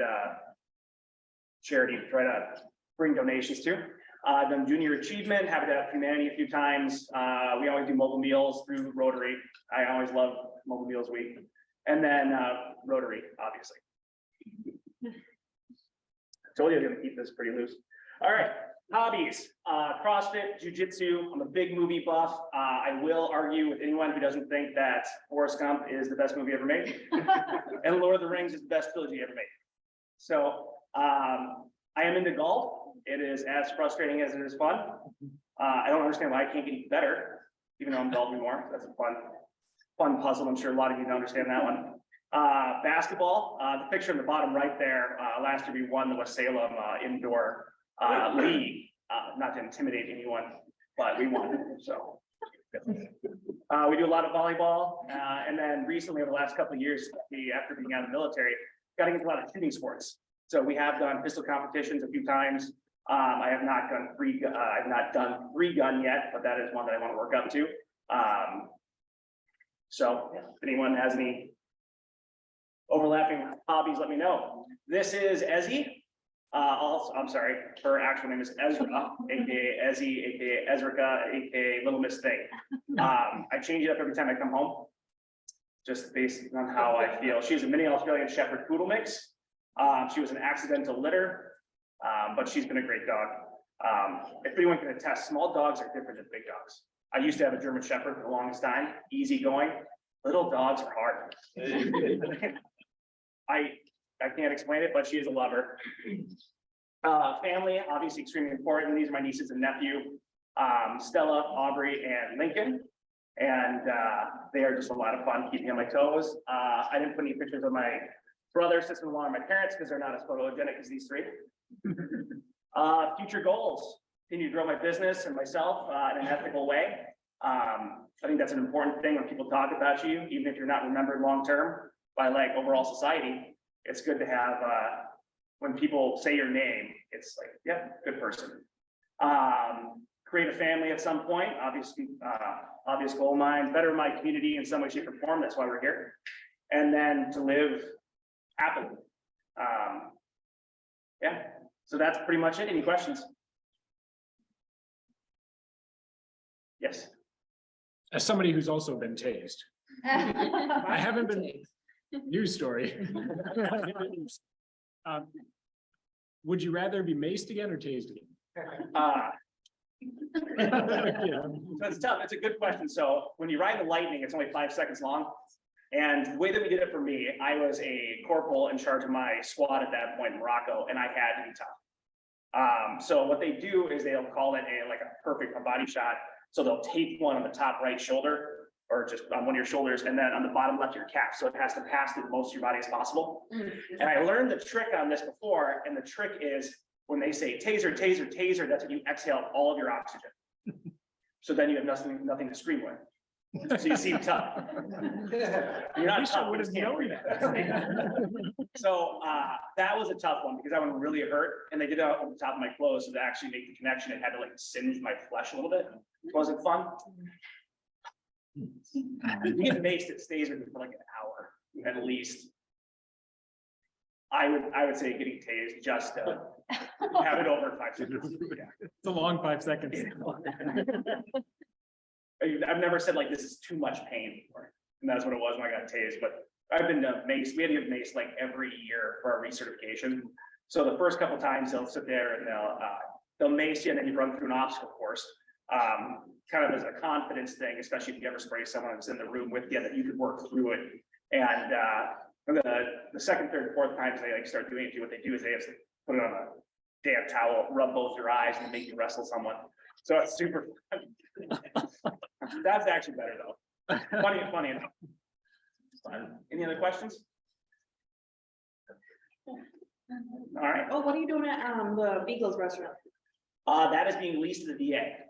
charity to try to bring donations to. Done Junior Achievement, Habitat for Humanity a few times. We always do mobile meals through Rotary. I always love Mobile Meals Week. And then Rotary, obviously. Told you I'm gonna keep this pretty loose. All right, hobbies, CrossFit, jujitsu. I'm a big movie buff. I will argue with anyone who doesn't think that Forrest Gump is the best movie ever made. And Lord of the Rings is the best trilogy ever made. So I am into golf. It is as frustrating as it is fun. I don't understand why I can't get any better, even though I'm golfing more. That's a fun puzzle. I'm sure a lot of you don't understand that one. Basketball, the picture in the bottom right there, last year we won the West Salem indoor league, not to intimidate anyone, but we won, so. We do a lot of volleyball, and then recently over the last couple of years, after being out of the military, got into a lot of shooting sports. So we have done pistol competitions a few times. I have not done three gun yet, but that is one that I want to work up to. So if anyone has any overlapping hobbies, let me know. This is Ezzy. Also, I'm sorry, her actual name is Ezra, aka Ezzy, aka Ezrica, aka Little Miss Thing. I change it up every time I come home, just based on how I feel. She's a mini Australian Shepherd Poodle mix. She was an accidental litter, but she's been a great dog. If anyone can attest, small dogs are different than big dogs. I used to have a German Shepherd for the longest time, easygoing. Little dogs are hard. I can't explain it, but she is a lover. Family, obviously extremely important. These are my nieces and nephew, Stella, Aubrey, and Lincoln. And they are just a lot of fun, keeping me on my toes. I didn't put any pictures of my brother, sister-in-law, and my parents because they're not as photogenic as these three. Future goals, continue to grow my business and myself in an ethical way. I think that's an important thing when people talk about you, even if you're not remembered long-term by like overall society. It's good to have, when people say your name, it's like, yeah, good person. Create a family at some point, obviously, obvious goal of mine, better my community in some way, shape, or form. That's why we're here. And then to live happily. Yeah, so that's pretty much it. Any questions? Yes. As somebody who's also been tased, I haven't been, news story. Would you rather be maced again or tased again? So it's tough. It's a good question. So when you ride the Lightning, it's only 5 seconds long. And the way that we did it for me, I was a corporal in charge of my squad at that point in Morocco, and I had to be tough. So what they do is they'll call it a perfect body shot. So they'll tape one on the top right shoulder, or just on one of your shoulders, and then on the bottom left of your calf. So it has to pass through most of your body as possible. And I learned the trick on this before, and the trick is when they say taser, taser, taser, that's when you exhale all of your oxygen. So then you have nothing to scream with. So you seem tough. You're not tough, we just can't breathe. So that was a tough one because that one really hurt, and they did it on the top of my clothes, so to actually make the connection, it had to like singe my flesh a little bit. It wasn't fun. You get maced, it stays with you for like an hour at least. I would say getting tased just to have it over 5 seconds. Yeah. It's a long 5 seconds. I've never said like this is too much pain before, and that's what it was when I got tased. But I've been maced. We had to get maced like every year for our recertification. So the first couple times they'll sit there and they'll mace you, and then you run through an obstacle course. Kind of as a confidence thing, especially if you ever spray someone who's in the room with you, that you could work through it. And The second, third, fourth times they like start doing it to you, what they do is they have to put it on a damn towel, rub both your eyes and make you wrestle someone. So it's super. That's actually better though. Funny enough. Any other questions? All right, Oh, what are you doing at, the Beagles restaurant? that is being leased to the VA.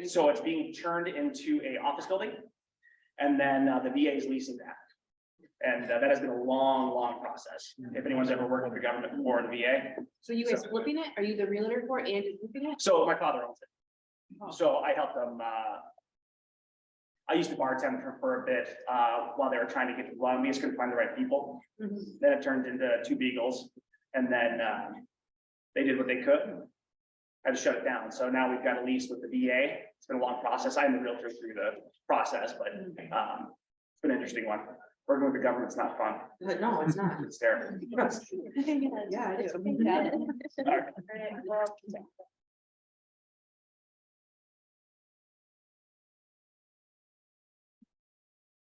So it's being turned into a office building. And then the VA is leasing that. And that has been a long process. If anyone's ever worked with the government before in the VA. So you guys flipping it? Are you the realtor for it and you're flipping it? So my father owns it. So I helped them, I used to bartend for a bit, while they were trying to get the run. We just couldn't find the right people. Then it turned into two Beagles. And then, they did what they could. Had to shut it down. So now we've got a lease with the VA. It's been a long process. I'm the realtor through the process, but, it's been an interesting one. Working with the government's not fun. But no, it's not. It's terrible. Yeah, it is. All right.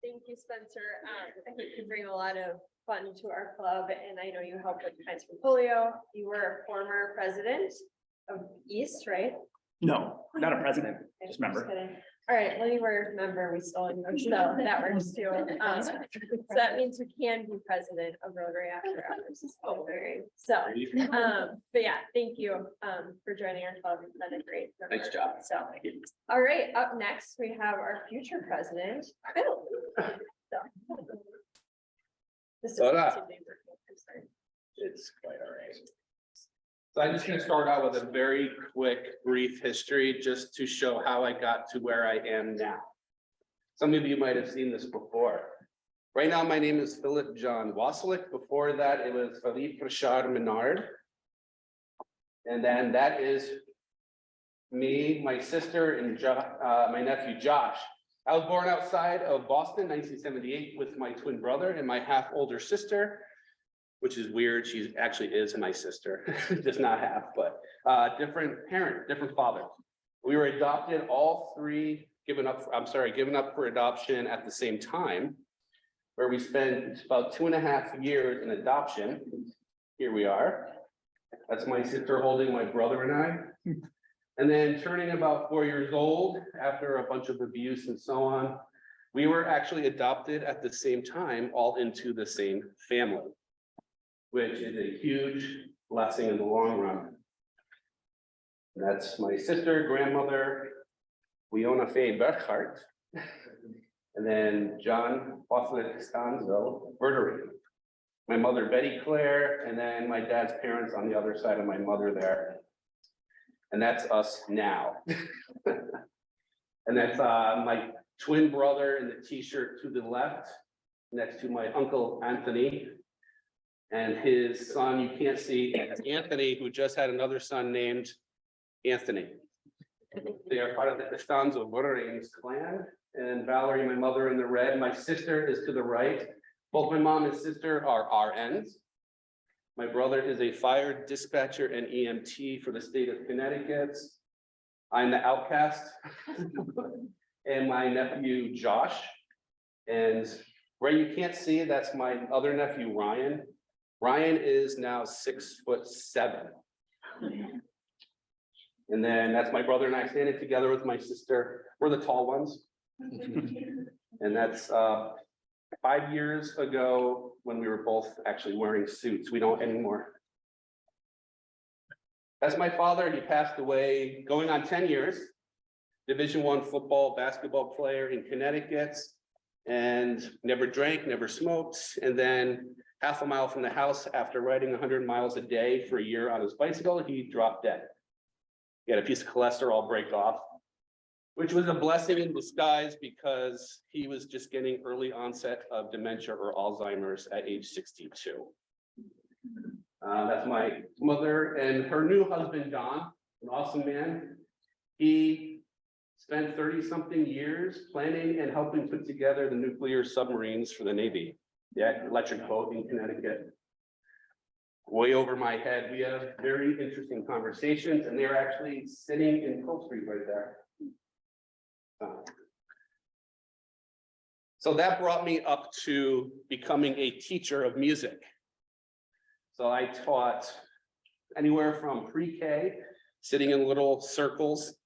Thank you, Spencer. I think you bring a lot of fun to our club, and I know you help with Friends from Polio. You were a former president of East, right? No, not a president, just member. kidding. All right, well, you were a member, we still, so that works too. So that means we can be president of Rotary after hours. So, but yeah, thank you, for joining our club. You've done a great. Nice job. So, all right, up next, we have our future president, Bill. So. This is- Hola. I'm sorry. It's quite all right. So I'm just gonna start out with a very quick, brief history, just to show how I got to where I am now. Some of you might have seen this before. Right now, my name is Philip John Wasilick. Before that, it was Philippe Richard Menard. And then that is me, my sister, and my nephew Josh. I was born outside of Boston, 1978, with my twin brother and my half older sister, which is weird. She actually is my sister, just not half, but different parent, different father. We were adopted, all three given up for adoption at the same time, where we spent about 2.5 years in adoption. Here we are. That's my sister holding my brother and I. And then turning about 4 years old, after a bunch of abuse and so on, we were actually adopted at the same time, all into the same family, which is a huge blessing in the long run. That's my sister, grandmother, Leona Faye Berghart, and then John Wasilick Costanzo, Verdery. My mother, Betty Claire, and then my dad's parents on the other side of my mother there. And that's us now. And that's my twin brother in the t-shirt to the left, next to my uncle Anthony. And his son, you can't see, Anthony, who just had another son named Anthony. They are part of the Costanzo Borderings clan. And Valerie, my mother, in the red. My sister is to the right. Both my mom and sister are RNs. My brother is a fire dispatcher and EMT for the state of Connecticut. I'm the outcast. And my nephew, Josh. And where you can't see, that's my other nephew, Ryan. Ryan is now 6'7". And then that's my brother and I standing together with my sister. We're the tall ones. And that's 5 years ago when we were both actually wearing suits. We don't anymore. That's my father. He passed away going on 10 years. Division I football, basketball player in Connecticut, and never drank, never smoked. And then half a mile from the house, after riding 100 miles a day for a year on his bicycle, he dropped dead. He had a piece of cholesterol break off, which was a blessing in disguise because he was just getting early onset of dementia or Alzheimer's at age 62. That's my mother and her new husband, Don, an awesome man. He spent 30-something years planning and helping put together the nuclear submarines for the Navy, the electric boat in Connecticut. Way over my head, we have very interesting conversations, and they're actually sitting in Pearl Street right there. So that brought me up to becoming a teacher of music. So I taught anywhere from pre-K, sitting in little circles,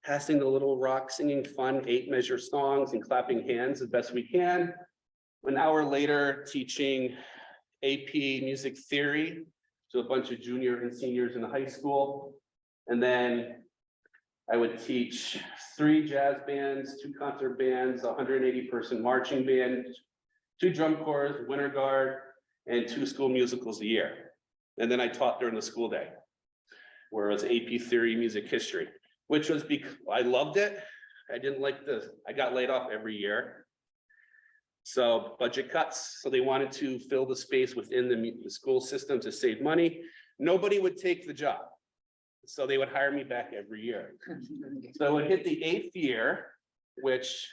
passing the little rock, singing fun 8-measure songs and clapping hands as best we can. An hour later, teaching AP music theory to a bunch of junior and seniors in the high school. And then I would teach 3 jazz bands, 2 concert bands, a 180-person marching band, 2 drum corps, winter guard, and 2 school musicals a year. And then I taught during the school day, where it was AP theory, music history, which was because I loved it. I didn't like I got laid off every year. So budget cuts, so they wanted to fill the space within the school system to save money. Nobody would take the job. So they would hire me back every year. So I would hit the 8th year, which,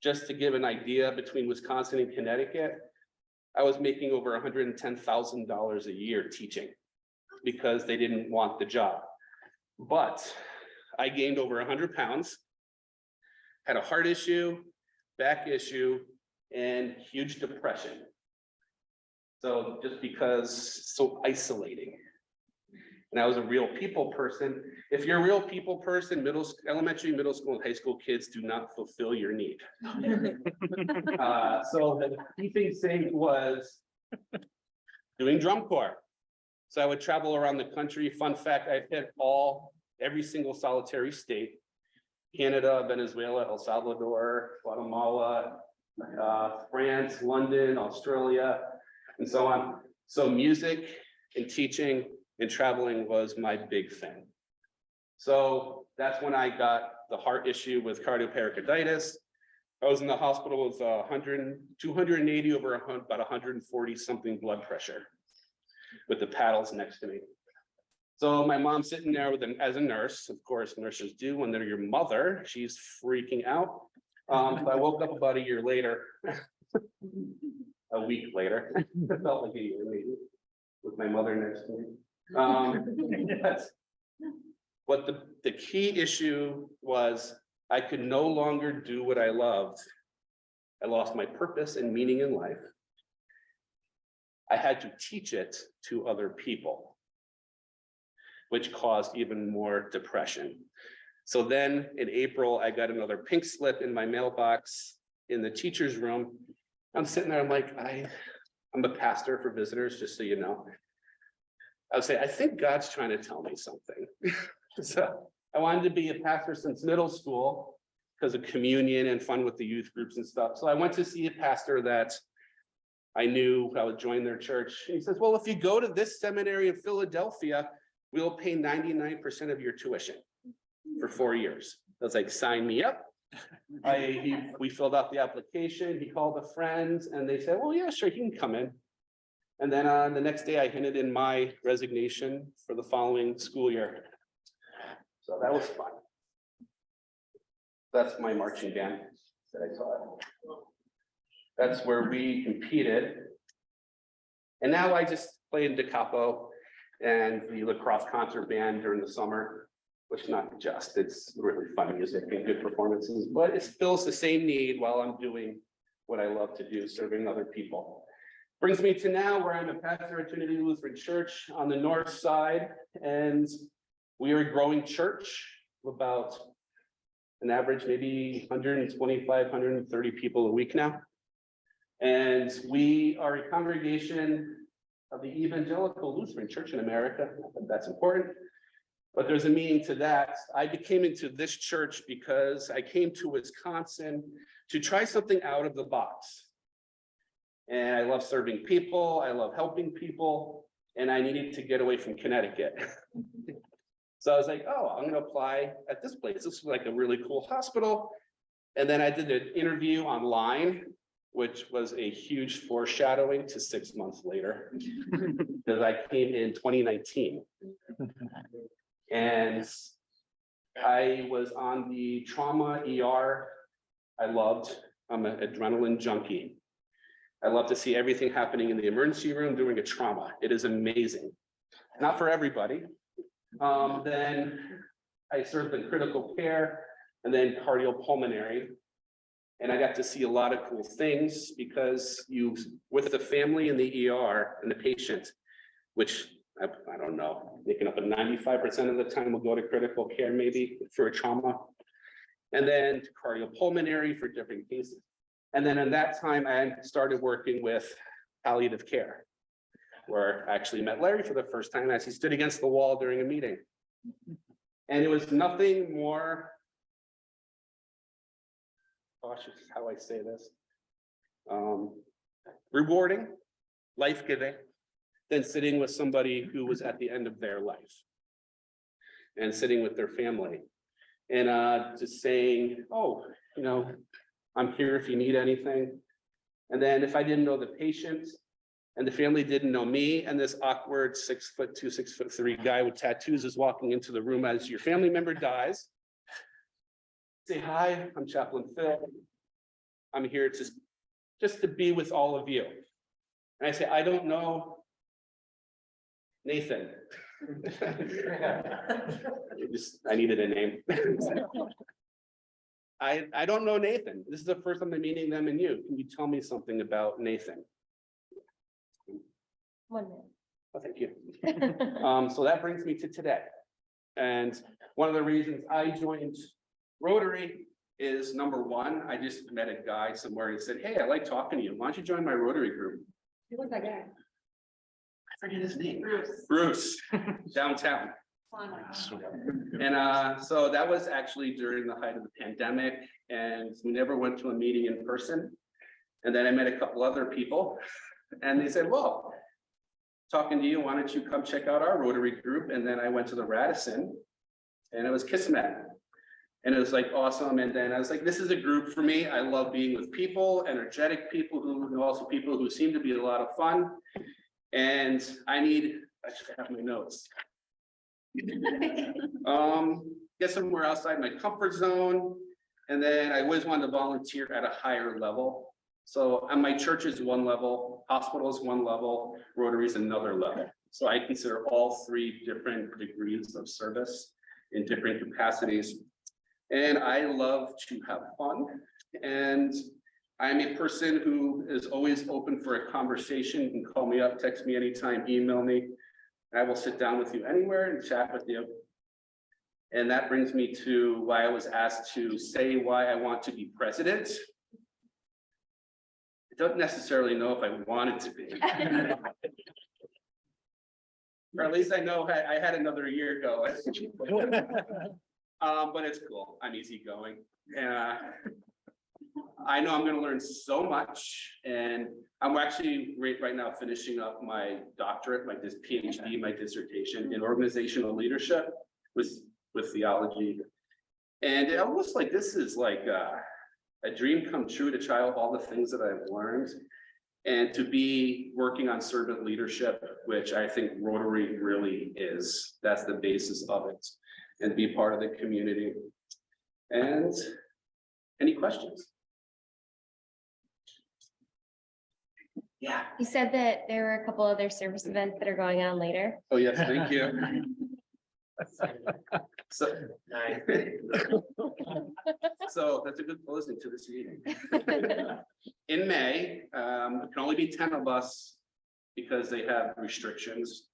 just to give an idea, between Wisconsin and Connecticut, I was making over $110,000 a year teaching because they didn't want the job. But I gained over 100 pounds, had a heart issue, back issue, and huge depression. So just because so isolating. And I was a real people person. If you're a real people person, elementary, middle school, and high school kids do not fulfill your need. So the key thing saved was doing drum corps. So I would travel around the country. Fun fact, I've hit every single solitary state: Canada, Venezuela, El Salvador, Guatemala, France, London, Australia, and so on. So music and teaching and traveling was my big thing. So that's when I got the heart issue with cardiopericarditis. I was in the hospital with 280 over about 140 something blood pressure with the paddles next to me. So my mom's sitting there as a nurse, of course, nurses do when they're your mother. She's freaking out. So I woke up about a year later, a week later. It felt like a year maybe, with my mother next to me. But the key issue was I could no longer do what I loved. I lost my purpose and meaning in life. I had to teach it to other people, which caused even more depression. So then in April, I got another pink slip in my mailbox in the teacher's room. I'm sitting there, I'm like, I'm a pastor for visitors, just so you know. I would say, I think God's trying to tell me something. So I wanted to be a pastor since middle school because of communion and fun with the youth groups and stuff. So I went to see a pastor that I knew I would join their church. And he says, well, if you go to this seminary in Philadelphia, we'll pay 99% of your tuition for 4 years. I was like, sign me up. We filled out the application. He called a friend and they said, well, yeah, sure, he can come in. And then the next day I handed in my resignation for the following school year. So that was fun. That's my marching band that I taught. That's where we competed. And now I just play in Da Capo and the lacrosse concert band during the summer, which not just, it's really fun music and good performances, but it fills the same need while I'm doing what I love to do, serving other people. Brings me to now where I'm a pastor at Trinity Lutheran Church on the north side, and we are a growing church of about an average, maybe 125, 130 people a week now. And we are a congregation of the Evangelical Lutheran Church in America. That's important. But there's a meaning to that. I became into this church because I came to Wisconsin to try something out of the box. And I love serving people, I love helping people, and I needed to get away from Connecticut. So I was like, oh, I'm gonna apply at this place. This was like a really cool hospital. And then I did an interview online, which was a huge foreshadowing to 6 months later, because I came in 2019. And I was on the trauma ER. I loved, I'm an adrenaline junkie. I love to see everything happening in the emergency room during a trauma. It is amazing. Not for everybody. Then I served in critical care and then cardiopulmonary. And I got to see a lot of cool things because you, with the family in the ER and the patient, which I don't know, making up a 95% of the time will go to critical care, maybe for a trauma. And then to cardiopulmonary for different cases. And then in that time, I started working with palliative care, where I actually met Larry for the first time as he stood against the wall during a meeting. And it was nothing more, cautious how I say this, rewarding, life-giving, than sitting with somebody who was at the end of their life and sitting with their family and just saying, oh, you know, I'm here if you need anything. And then if I didn't know the patient and the family didn't know me, and this awkward 6'2", 6'3" guy with tattoos is walking into the room as your family member dies. Say, hi, I'm Chaplain Phil. I'm here just to be with all of you. And I say, I don't know Nathan. I needed a name. I don't know Nathan. This is the first time I'm meeting them and you. Can you tell me something about Nathan? 1 minute. Oh, thank you. So that brings me to today. And one of the reasons I joined Rotary is, number one, I just met a guy somewhere and he said, hey, I like talking to you. Why don't you join my Rotary group? Who was that guy? I forget his name. Bruce, downtown. And so that was actually during the height of the pandemic, and we never went to a meeting in person. And then I met a couple other people and they said, well, talking to you, why don't you come check out our Rotary group? And then I went to the Radisson and it was Kismet. And it was like awesome. And then I was like, this is a group for me. I love being with people, energetic people who also people who seem to be a lot of fun. And I should have my notes. Get somewhere outside my comfort zone. And then I always wanted to volunteer at a higher level. So my church is one level, hospital is one level, Rotary is another level. So I consider all three different degrees of service in different capacities. And I love to have fun. And I'm a person who is always open for a conversation. You can call me up, text me anytime, email me. I will sit down with you anywhere and chat with you. And that brings me to why I was asked to say why I want to be president. I don't necessarily know if I wanted to be. Or at least I know I had another year ago. But it's cool. I'm easygoing. I know I'm going to learn so much, and I'm actually right now finishing up my doctorate, this PhD, my dissertation in organizational leadership with theology. And it almost like this is like a dream come true to try all the things that I've learned and to be working on servant leadership, which I think Rotary really is. That's the basis of it, and be part of the community. And any questions? Yeah. You said that there were a couple other service events that are going on later. Oh, yes, thank you. So, so that's a good closing to this meeting. In May, it can only be 10 of us because they have restrictions.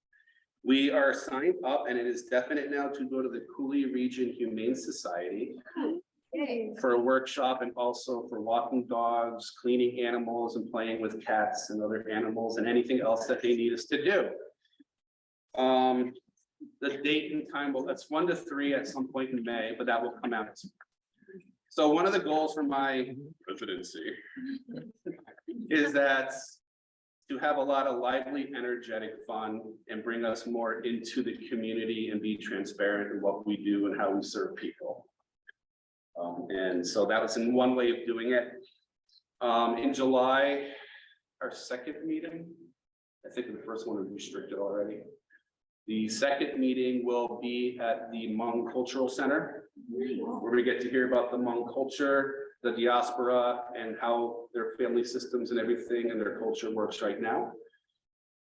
We are signed up and it is definite now to go to the Cooley Region Humane Society for a workshop and also for walking dogs, cleaning animals and playing with cats and other animals and anything else that they need us to do. The date and time, well, that's 1 to 3 at some point in May, but that will come out. So one of the goals for my presidency is that to have a lot of lively, energetic fun and bring us more into the community and be transparent in what we do and how we serve people. And so that was in one way of doing it. In July, our second meeting, I think the first one was restricted already. The second meeting will be at the Hmong Cultural Center, where we get to hear about the Hmong culture, the diaspora, and how their family systems and everything and their culture works right now.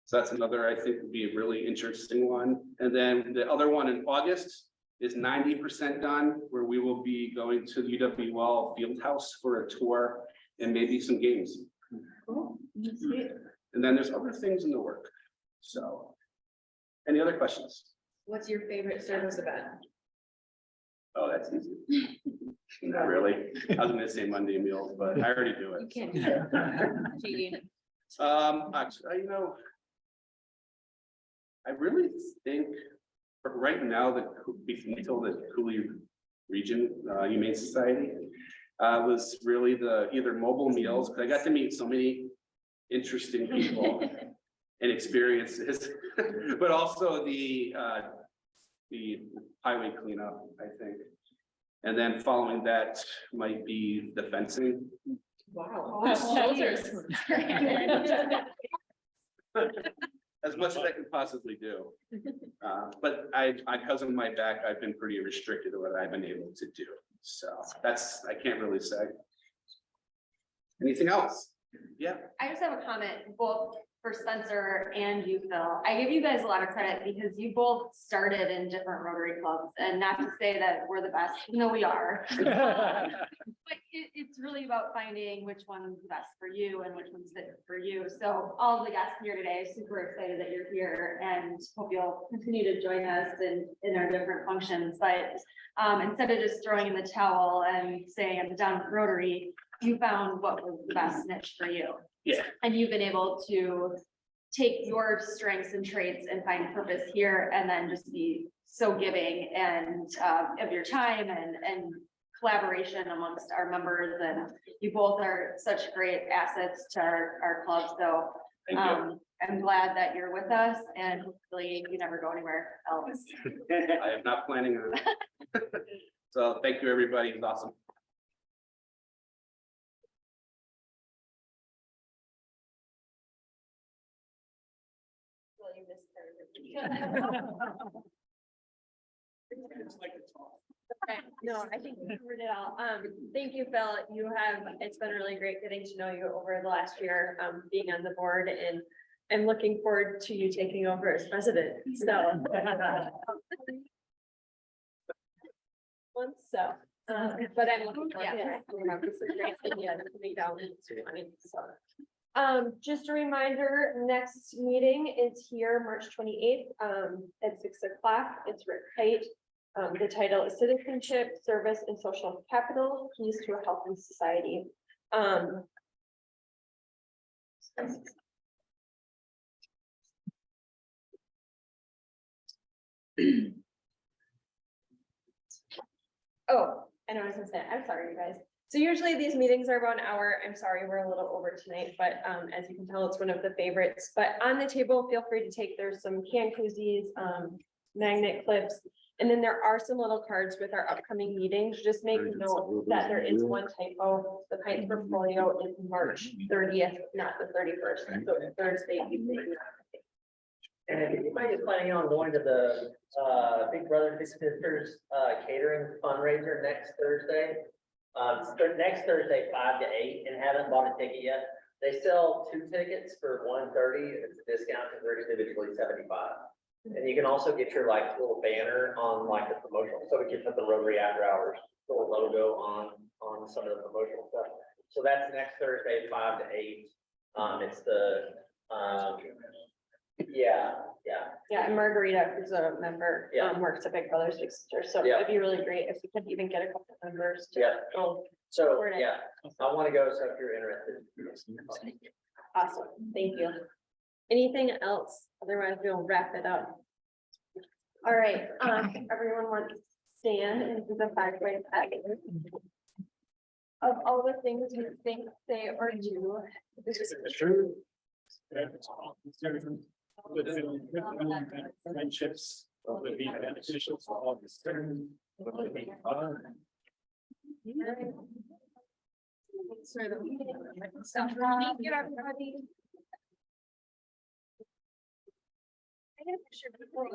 So that's another, I think, would be a really interesting one. And then the other one in August is 90% done, where we will be going to UWL Fieldhouse for a tour and maybe some games. And then there's other things in the work. So, any other questions? What's your favorite service event? Oh, that's easy. Not really. I was gonna say Monday meals, but I already do it. Actually, you know, I really think for right now, until the Cooley Region Humane Society was really the either mobile meals, because I got to meet so many interesting people and experiences, but also the highway cleanup, I think. And then following that might be the fencing. Wow. As much as I can possibly do. But because of my back, I've been pretty restricted in what I've been able to do. So I can't really say. Anything else? Yeah. I just have a comment, both for Spencer and you, Phil. I give you guys a lot of credit because you both started in different Rotary clubs, and not to say that we're the best, no, we are. But it's really about finding which one's best for you and which one's fit for you. So all of the guests here today, super excited that you're here and hope you'll continue to join us in our different functions. But instead of just throwing in the towel and saying I'm done with Rotary, you found what was the best niche for you. Yeah. And you've been able to take your strengths and traits and find purpose here, and then just be so giving and of your time and collaboration amongst our members. And you both are such great assets to our club. So I'm glad that you're with us, and hopefully you never go anywhere else. I am not planning on it. So thank you, everybody. It's awesome. Okay, no, I think we covered it all. Thank you, Phil. It's been really great getting to know you over the last year, being on the board, and I'm looking forward to you taking over as president, so. But I'm looking forward to it. You have some great ideas coming down the line, so. Just a reminder, next meeting is here, March 28th, at 6 o'clock. It's Rick Kite. The title is Citizenship, Service, and Social Capital, Keys to a Healthy Society. Oh, and I was gonna say, I'm sorry, you guys. So usually these meetings are about an hour. I'm sorry, we're a little over tonight, but as you can tell, it's one of the favorites. But on the table, feel free to take, there's some can koozies, magnet clips, and then there are some little cards with our upcoming meetings. Just make note that there is one typo. The Pines portfolio is March 30th, not the 31st. So it's Thursday evening. And if you might be planning on going to the Big Brother Big Sisters catering fundraiser next Thursday. Next Thursday, 5 to 8, and haven't bought a ticket yet. They sell 2 tickets for $130. It's a discount because they're individually $75. And you can also get your like little banner on like the promotional. So we can put the Rotary After Hours little logo on some of the promotional stuff. So that's next Thursday, 5 to 8. It's the Yeah, and Margarita, who's a member, Yeah. works at Big Brothers Big Sisters, so Yeah. it'd be really great if we could even get a couple of members to Yeah. go. So, Support it. yeah, I want to go, so if you're interested. Awesome, thank you. Anything else? Otherwise, we'll wrap it up. All right, everyone wants to stand and do the 5-way pact. Of all the things you think, say, or do. This is True. Friendships would be beneficial for all the students. Would be fun. Thank you, everybody. I got a picture before.